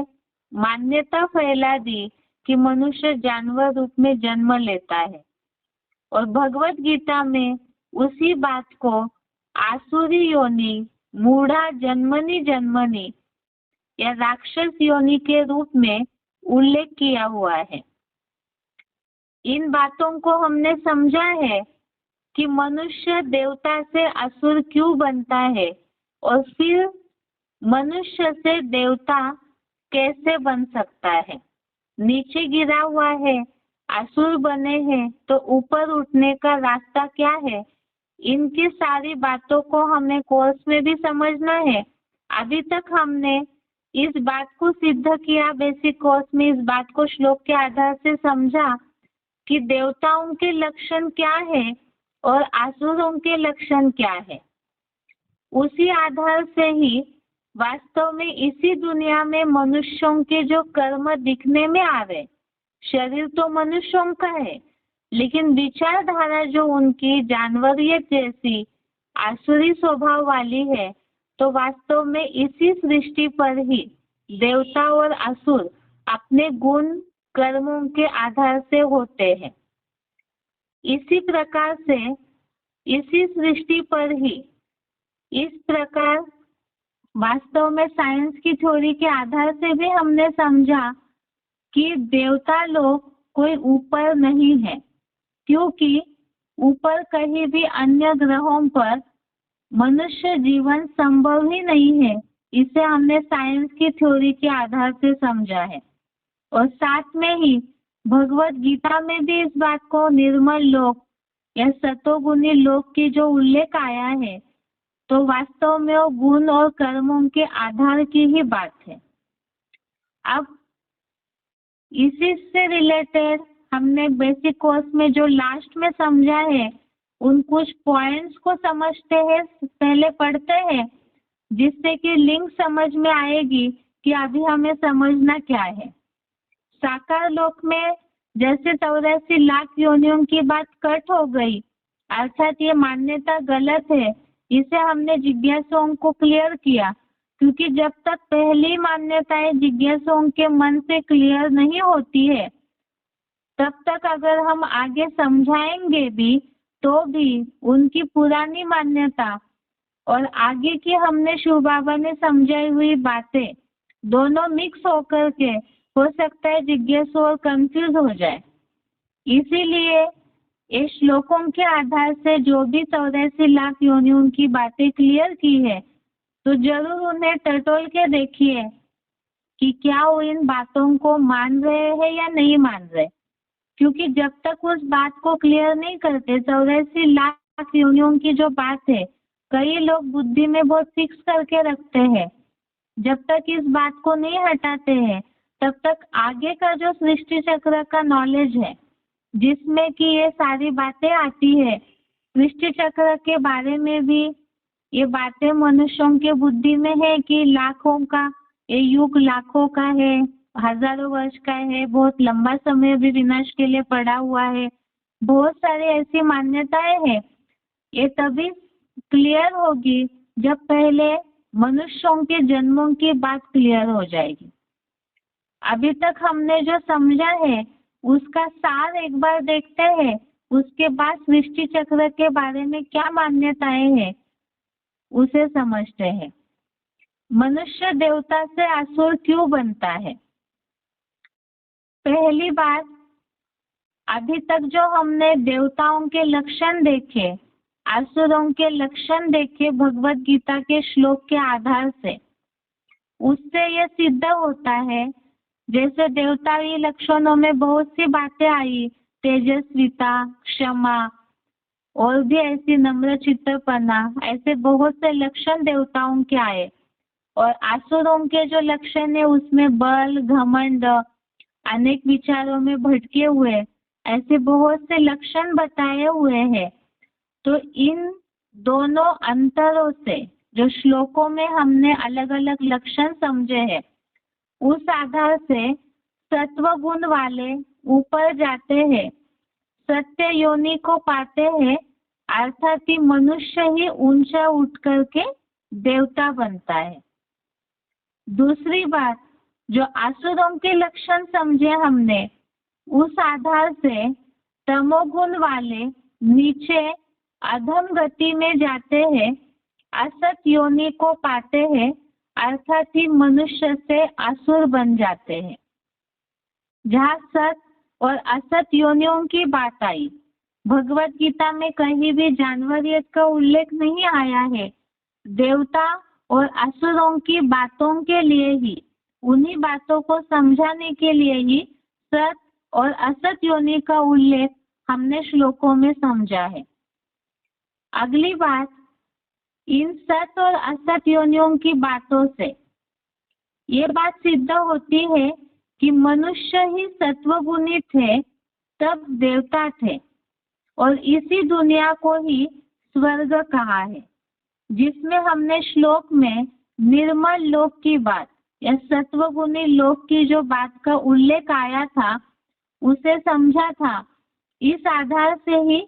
मान्यता फैला दी कि मनुष्य जानवर रूप में जन्म लेता है। और भगवत गीता में उसी बात को आसुरी योनि, मूढ़ा जन्मनी जन्मनी या राक्षस योनि के रूप में उल्लेख किया हुआ है। इन बातों को हमने समझा है कि मनुष्य देवता से असुर क्यों बनता है और फिर मनुष्य से देवता कैसे बन सकता है। नीचे गिरा हुआ है, असुर बने हैं, तो ऊपर उठने का रास्ता क्या है, इनकी सारी बातों को हमें कोर्स में भी समझना है। अभी तक हमने इस बात को सिद्ध किया, बेसिक कोर्स में इस बात को श्लोक के आधार से समझा कि देवताओं के लक्षण क्या है और असुरों के लक्षण क्या है। उसी आधार से ही वास्तव में इसी दुनिया में मनुष्यों के जो कर्म दिखने में आ रहे, शरीर तो मनुष्यों का है लेकिन विचारधारा जो उनकी जानवरीय जैसी आसुरी स्वभाव वाली है, तो वास्तव में इसी सृष्टि पर ही देवता और असुर अपने गुण कर्मों के आधार से होते हैं। इसी प्रकार से इसी सृष्टि पर ही इस प्रकार वास्तव में साइंस की थ्योरी के आधार से भी हमने समझा कि देवता लोग कोई ऊपर नहीं है, क्योंकि ऊपर कहीं भी अन्य ग्रहों पर मनुष्य जीवन संभव ही नहीं है। इसे हमने साइंस की थ्योरी के आधार से समझा है। और साथ में ही भगवत गीता में भी इस बात को निर्मल लोक या सतोगुणी लोक की जो उल्लेख आया है, तो वास्तव में वो गुण और कर्मों के आधार की ही बात है। अब इसी से रिलेटेड हमने बेसिक कोर्स में जो लास्ट में समझा है, उन कुछ पॉइंट्स को समझते हैं, पहले पढ़ते हैं, जिससे कि लिंक समझ में आएगी कि अभी हमें समझना क्या है। साकार लोक में जैसे 84 लाख योनियों की बात कट हो गई, अर्थात ये मान्यता गलत है, इसे हमने जिज्ञासुओं को क्लियर किया, क्योंकि जब तक पहली मान्यताएं जिज्ञासुओं के मन से क्लियर नहीं होती है, तब तक अगर हम आगे समझाएंगे भी तो भी उनकी पुरानी मान्यता और आगे की हमने शिव बाबा ने समझाई हुई बातें दोनों मिक्स होकर के हो सकता है जिज्ञासु और कंफ्यूज हो जाए। इसीलिए इस श्लोकों के आधार से जो भी 84 लाख योनियों की बातें क्लियर की है, तो जरूर उन्हें टटोल के देखिए कि क्या वो इन बातों को मान रहे हैं या नहीं मान रहे, क्योंकि जब तक उस बात को क्लियर नहीं करते, 84 लाख योनियों की जो बात है कई लोग बुद्धि में बहुत फिक्स करके रखते हैं, जब तक इस बात को नहीं हटाते हैं तब तक आगे का जो सृष्टि चक्र का नॉलेज है, जिसमें कि ये सारी बातें आती है, सृष्टि चक्र के बारे में भी ये बातें मनुष्यों के बुद्धि में है कि लाखों का ये युग लाखों का है, हजारों वर्ष का है, बहुत लंबा समय भी विनाश के लिए पड़ा हुआ है, बहुत सारी ऐसी मान्यताएं हैं। ये तभी क्लियर होगी जब पहले मनुष्यों के जन्मों की बात क्लियर हो जाएगी। अभी तक हमने जो समझा है उसका सार एक बार देखते हैं, उसके बाद सृष्टि चक्र के बारे में क्या मान्यताएं हैं उसे समझते हैं। मनुष्य देवता से असुर क्यों बनता है? पहली बात, अभी तक जो हमने देवताओं के लक्षण देखे, असुरों के लक्षण देखे भगवत गीता के श्लोक के आधार से, उससे यह सिद्ध होता है जैसे देवताई लक्षणों में बहुत सी बातें आई, तेजस्विता, क्षमा और भी ऐसी नम्र चित्तपना, ऐसे बहुत से लक्षण देवताओं के आए। और आसुरों के जो लक्षण है उसमें बल, घमंड, अनेक विचारों में भटके हुए, ऐसे बहुत से लक्षण बताए हुए हैं। तो इन दोनों अंतरों से जो श्लोकों में हमने अलग अलग लक्षण समझे हैं, उस आधार से सत्व गुण वाले ऊपर जाते हैं सत्य योनि को पाते हैं, अर्थात ही मनुष्य ही ऊंचा उठ करके देवता बनता है। दूसरी बात, जो आसुरों के लक्षण समझे हमने, उस आधार से तमोगुण वाले नीचे अधम गति में जाते हैं, असत योनि को पाते हैं, अर्थात ही मनुष्य से असुर बन जाते हैं। जहाँ सत और असत योनियों की बात आई, भगवत गीता में कहीं भी जानवरियत का उल्लेख नहीं आया है। देवता और असुरों की बातों के लिए ही, उन्हीं बातों को समझाने के लिए ही सत और असत योनि का उल्लेख हमने श्लोकों में समझा है। अगली बात, इन सत और असत योनियों की बातों से ये बात सिद्ध होती है कि मनुष्य ही सत्वगुणी थे, तब देवता थे, और इसी दुनिया को ही स्वर्ग कहा है, जिसमें हमने श्लोक में निर्मल लोक की बात या सत्वगुणी लोक की जो बात का उल्लेख आया था, उसे समझा था। इस आधार से ही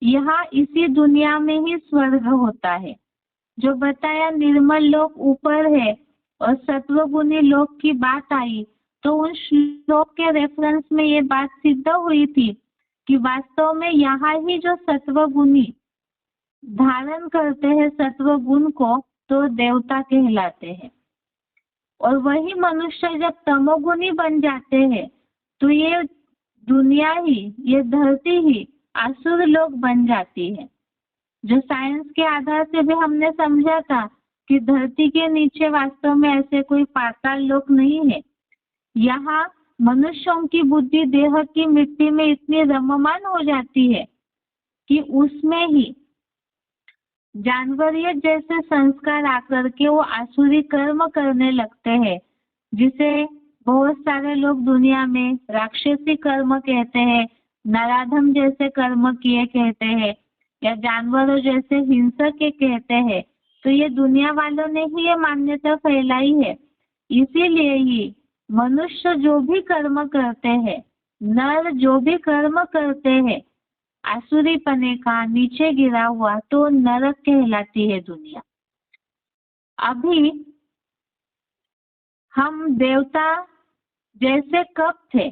यहाँ इसी दुनिया में ही स्वर्ग होता है। जो बताया निर्मल लोक ऊपर है और सत्वगुणी लोक की बात आई, तो उन श्लोक के रेफरेंस में ये बात सिद्ध हुई थी कि वास्तव में यहाँ ही जो सत्वगुणी धारण करते हैं सत्व गुण को, तो देवता कहलाते हैं। और वही मनुष्य जब तमोगुणी बन जाते हैं, तो ये दुनिया ही, ये धरती ही असुर लोक बन जाती है। जो साइंस के आधार से भी हमने समझा था कि धरती के नीचे वास्तव में ऐसे कोई पाताल लोक नहीं है। यहाँ मनुष्यों की बुद्धि देह की मिट्टी में इतनी रममान हो जाती है कि उसमें ही जानवरियत जैसे संस्कार आकर के वो आसुरी कर्म करने लगते हैं, जिसे बहुत सारे लोग दुनिया में राक्षसी कर्म कहते हैं, नराधम जैसे कर्म किए कहते हैं, या जानवरों जैसे हिंसक के कहते हैं। तो ये दुनिया वालों ने ही ये मान्यता फैलाई है। इसीलिए ही मनुष्य जो भी कर्म करते हैं, नर जो भी कर्म करते हैं, आसुरी पने का नीचे गिरा हुआ, तो नरक कहलाती है दुनिया। अभी हम देवता जैसे कब थे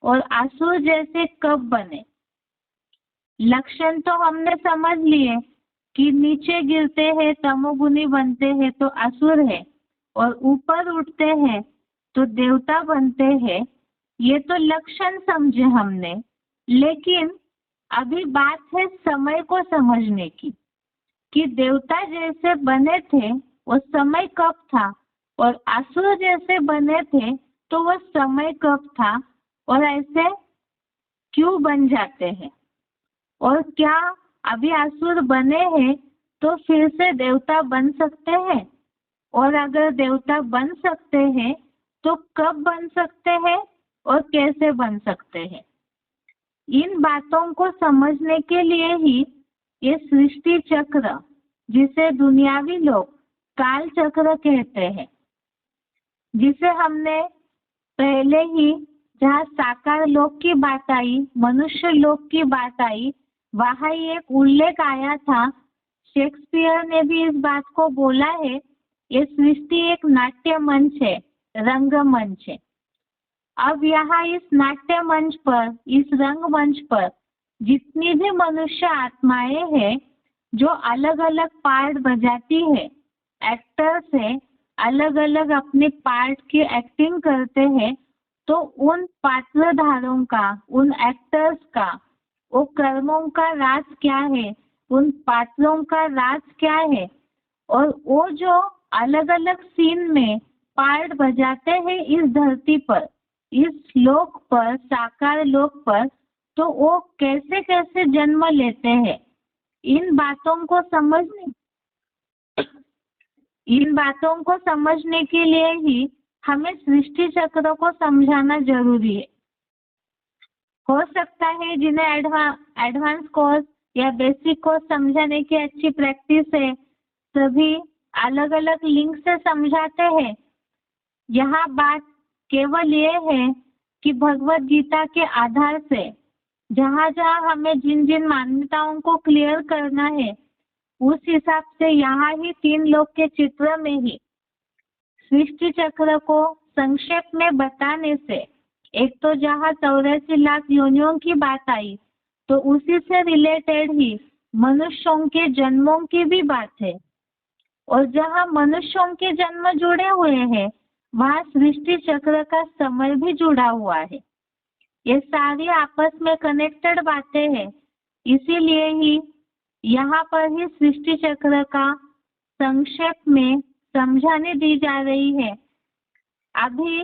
और असुर जैसे कब बने, लक्षण तो हमने समझ लिए कि नीचे गिरते हैं तमोगुणी बनते हैं तो असुर है, और ऊपर उठते हैं तो देवता बनते हैं। ये तो लक्षण समझे हमने, लेकिन अभी बात है समय को समझने की कि देवता जैसे बने थे वो समय कब था, और असुर जैसे बने थे तो वो समय कब था, और ऐसे क्यों बन जाते हैं, और क्या अभी असुर बने हैं तो फिर से देवता बन सकते हैं, और अगर देवता बन सकते हैं तो कब बन सकते हैं और कैसे बन सकते हैं। इन बातों को समझने के लिए ही ये सृष्टि चक्र, जिसे दुनियावी लोग काल चक्र कहते हैं, जिसे हमने पहले ही, जहाँ साकार लोक की बात आई, मनुष्य लोक की बात आई, वहाँ एक उल्लेख आया था। शेक्सपियर ने भी इस बात को बोला है, ये सृष्टि एक नाट्य मंच है, रंगमंच है। अब यहाँ इस नाट्य मंच पर, इस रंगमंच पर जितनी भी मनुष्य आत्माएं हैं जो अलग अलग पार्ट बजाती है, एक्टर्स है, अलग अलग अपने पार्ट की एक्टिंग करते हैं, तो उन पात्रधारों का, उन एक्टर्स का, वो कर्मों का राज क्या है, उन पात्रों का राज क्या है, और वो जो अलग अलग सीन में पार्ट बजाते हैं इस धरती पर, इस लोक पर, साकार लोक पर, तो वो कैसे कैसे जन्म लेते हैं, इन बातों को समझने के लिए ही हमें सृष्टि चक्र को समझाना जरूरी है। हो सकता है जिन्हें एडवांस कोर्स या बेसिक कोर्स समझाने की अच्छी प्रैक्टिस है, सभी अलग अलग लिंक से समझाते हैं। यहाँ बात केवल ये है कि भगवत गीता के आधार से जहाँ जहाँ हमें जिन जिन मान्यताओं को क्लियर करना है उस हिसाब से यहाँ ही 3 लोक के चित्र में ही सृष्टि चक्र को संक्षेप में बताने से, एक तो जहाँ 84 लाख योनियों की बात आई तो उसी से रिलेटेड ही मनुष्यों के जन्मों की भी बात है, और जहाँ मनुष्यों के जन्म जुड़े हुए हैं वहाँ सृष्टि चक्र का समय भी जुड़ा हुआ है। ये सारी आपस में कनेक्टेड बातें हैं, इसीलिए ही यहाँ पर ही सृष्टि चक्र का संक्षेप में समझाने दी जा रही है। अभी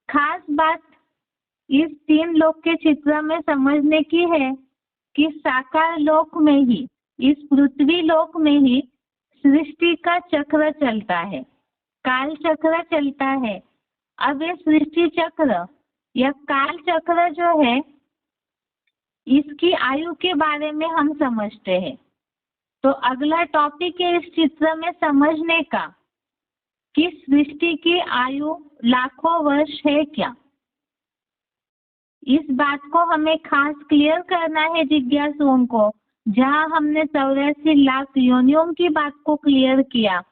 खास बात इस 3 लोक के चित्र में समझने की है कि साकार लोक में ही, इस पृथ्वी लोक में ही सृष्टि का चक्र चलता है, काल चक्र चलता है। अब ये सृष्टि चक्र या काल चक्र जो है इसकी आयु के बारे में हम समझते हैं। तो अगला टॉपिक है इस चित्र में समझने का कि सृष्टि की आयु लाखों वर्ष है क्या। इस बात को हमें खास क्लियर करना है जिज्ञासुओं को। जहाँ हमने 84 लाख योनियों की बात को क्लियर किया,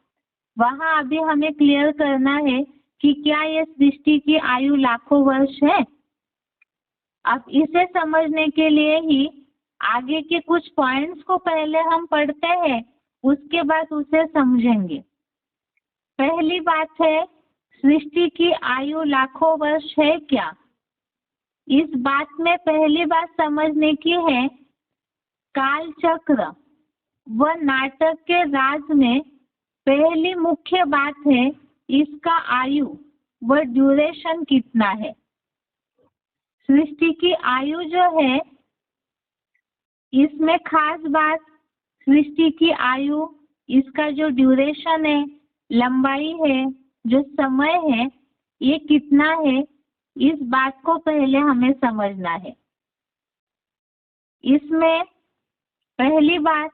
वहाँ अभी हमें क्लियर करना है कि क्या ये सृष्टि की आयु लाखों वर्ष है। अब इसे समझने के लिए ही आगे के कुछ पॉइंट्स को पहले हम पढ़ते हैं, उसके बाद उसे समझेंगे। पहली बात है, सृष्टि की आयु लाखों वर्ष है क्या। इस बात में पहली बात समझने की है, काल चक्र व नाटक के राज में पहली मुख्य बात है इसका आयु व ड्यूरेशन कितना है। सृष्टि की आयु जो है इसमें खास बात सृष्टि की आयु, इसका जो ड्यूरेशन है, लंबाई है, जो समय है, ये कितना है, इस बात को पहले हमें समझना है। इसमें पहली बात,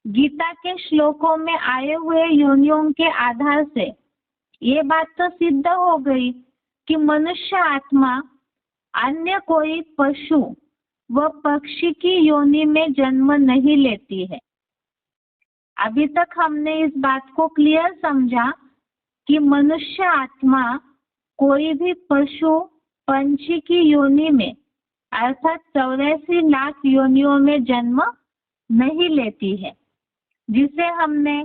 गीता के श्लोकों में आए हुए योनियों के आधार से ये बात तो सिद्ध हो गई कि मनुष्य आत्मा अन्य कोई पशु व पक्षी की योनि में जन्म नहीं लेती है। अभी तक हमने इस बात को क्लियर समझा कि मनुष्य आत्मा कोई भी पशु पंछी की योनि में अर्थात 84 लाख योनियों में जन्म नहीं लेती है, जिसे हमने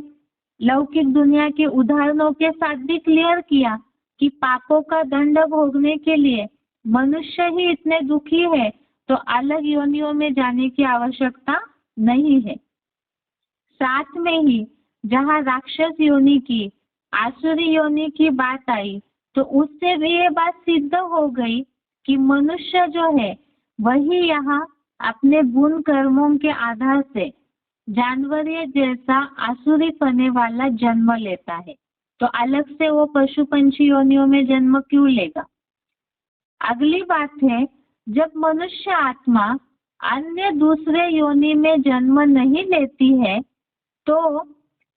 लौकिक दुनिया के उदाहरणों के साथ भी क्लियर किया कि पापों का दंड भोगने के लिए मनुष्य ही इतने दुखी है तो अलग योनियों में जाने की आवश्यकता नहीं है। साथ में ही जहाँ राक्षस योनि की, आसुरी योनि की बात आई तो उससे भी ये बात सिद्ध हो गई कि मनुष्य जो है वही यहाँ अपने गुण कर्मों के आधार से जानवरीय जैसा आसुरी पने वाला जन्म लेता है, तो अलग से वो पशु पंछी योनियों में जन्म क्यों लेगा। अगली बात है, जब मनुष्य आत्मा अन्य दूसरे योनि में जन्म नहीं लेती है तो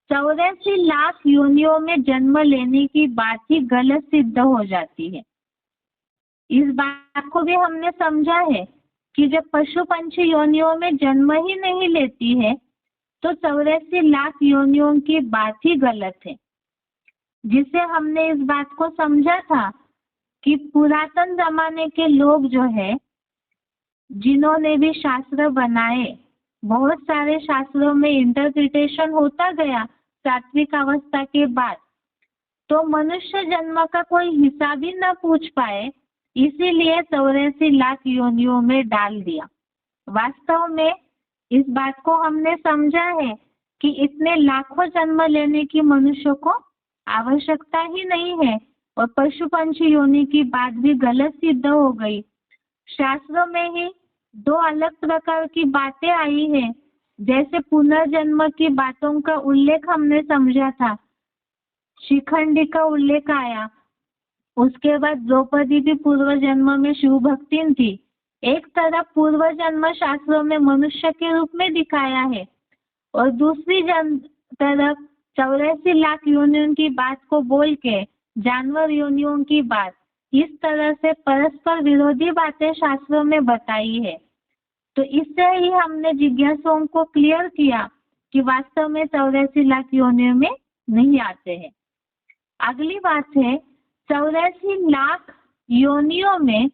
84 लाख योनियों में जन्म लेने की बात ही गलत सिद्ध हो जाती है। इस बात को भी हमने समझा है कि जब पशु पंछी योनियों में जन्म ही नहीं लेती है तो 84 लाख योनियों की बात ही गलत है, जिसे हमने इस बात को समझा था कि पुरातन जमाने के लोग जो है, जिन्होंने भी शास्त्र बनाए, बहुत सारे शास्त्रों में इंटरप्रिटेशन होता गया सात्विक अवस्था के बाद, तो मनुष्य जन्म का कोई हिसाब ही न पूछ पाए, इसीलिए 84 लाख योनियों में डाल दिया। वास्तव में इस बात को हमने समझा है कि इतने लाखों जन्म लेने की मनुष्य को आवश्यकता ही नहीं है, और पशु पंछी योनि की बात भी गलत सिद्ध हो गई। शास्त्रों में ही 2 अलग प्रकार की बातें आई है, जैसे पुनर्जन्म की बातों का उल्लेख हमने समझा था, शिखंडी का उल्लेख आया, उसके बाद द्रौपदी भी पूर्व जन्म में शिव भक्तिन थी। एक तरफ पूर्व जन्म शास्त्रों में मनुष्य के रूप में दिखाया है और दूसरी तरफ 84 लाख योनियों की बात को बोल के जानवर योनियों की बात, इस तरह से परस्पर विरोधी बातें शास्त्रों में बताई है। तो इससे ही हमने जिज्ञासुओं को क्लियर किया कि वास्तव में 84 लाख योनियों में नहीं आते हैं। अगली बात है 84 लाख योनियों में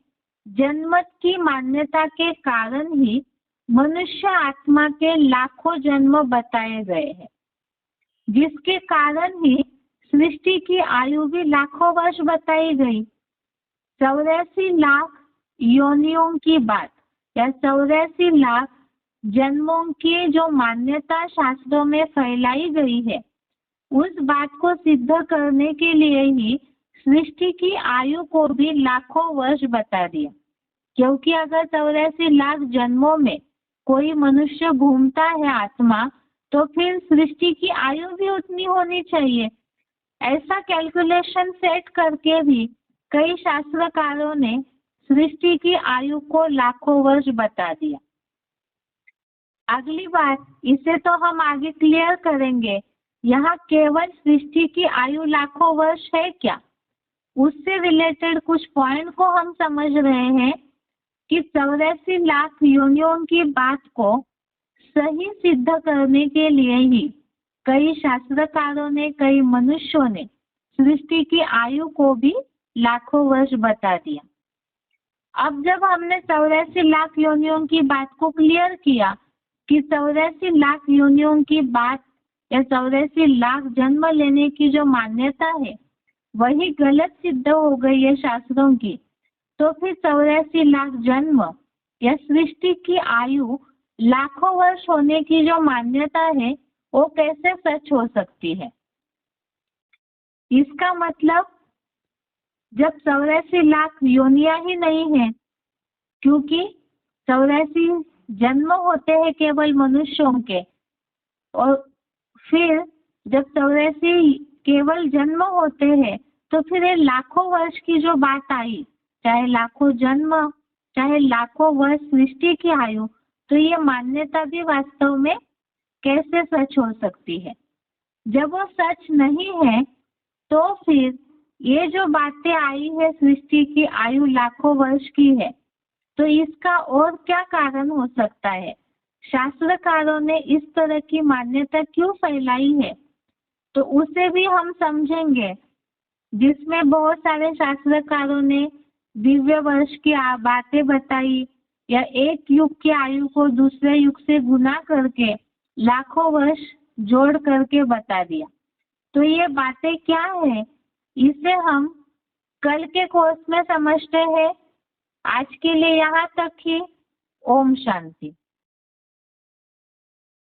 जन्मत की मान्यता के कारण ही मनुष्य आत्मा के लाखों जन्म बताए गए हैं, जिसके कारण ही सृष्टि की आयु भी लाखों वर्ष बताई गई। 84 लाख योनियों की बात या 84 लाख जन्मों की जो मान्यता शास्त्रों में फैलाई गई है, उस बात को सिद्ध करने के लिए ही सृष्टि की आयु को भी लाखों वर्ष बता दिया। क्योंकि अगर 84 लाख जन्मों में कोई मनुष्य घूमता है आत्मा, तो फिर सृष्टि की आयु भी उतनी होनी चाहिए। ऐसा कैलकुलेशन सेट करके भी कई शास्त्रकारों ने सृष्टि की आयु को लाखों वर्ष बता दिया। अगली बात, इसे तो हम आगे क्लियर करेंगे, यहाँ केवल सृष्टि की आयु लाखों वर्ष है क्या, उससे रिलेटेड कुछ पॉइंट को हम समझ रहे हैं कि 84 लाख योनियों की बात को सही सिद्ध करने के लिए ही कई शास्त्रकारों ने, कई मनुष्यों ने सृष्टि की आयु को भी लाखों वर्ष बता दिया। अब जब हमने 84 लाख योनियों की बात को क्लियर किया कि 84 लाख योनियों की बात या 84 लाख जन्म लेने की जो मान्यता है वही गलत सिद्ध हो गई है शास्त्रों की, तो फिर 84 लाख जन्म या सृष्टि की आयु लाखों वर्ष होने की जो मान्यता है वो कैसे सच हो सकती है। इसका मतलब जब 84 लाख योनियां ही नहीं है, क्योंकि 84 जन्म होते हैं केवल मनुष्यों के, और फिर जब 84 केवल जन्म होते हैं तो फिर ये लाखों वर्ष की जो बात आई, चाहे लाखों जन्म चाहे लाखों वर्ष सृष्टि की आयु, तो ये मान्यता भी वास्तव में कैसे सच हो सकती है। जब वो सच नहीं है तो फिर ये जो बातें आई है सृष्टि की आयु लाखों वर्ष की है, तो इसका और क्या कारण हो सकता है, शास्त्रकारों ने इस तरह की मान्यता क्यों फैलाई है, तो उसे भी हम समझेंगे, जिसमें बहुत सारे शास्त्रकारों ने दिव्य वर्ष की बातें बताई या एक युग की आयु को दूसरे युग से गुना करके लाखों वर्ष जोड़ करके बता दिया। तो ये बातें क्या है, इसे हम कल के कोर्स में समझते हैं। आज के लिए यहाँ तक ही। ओम शांति।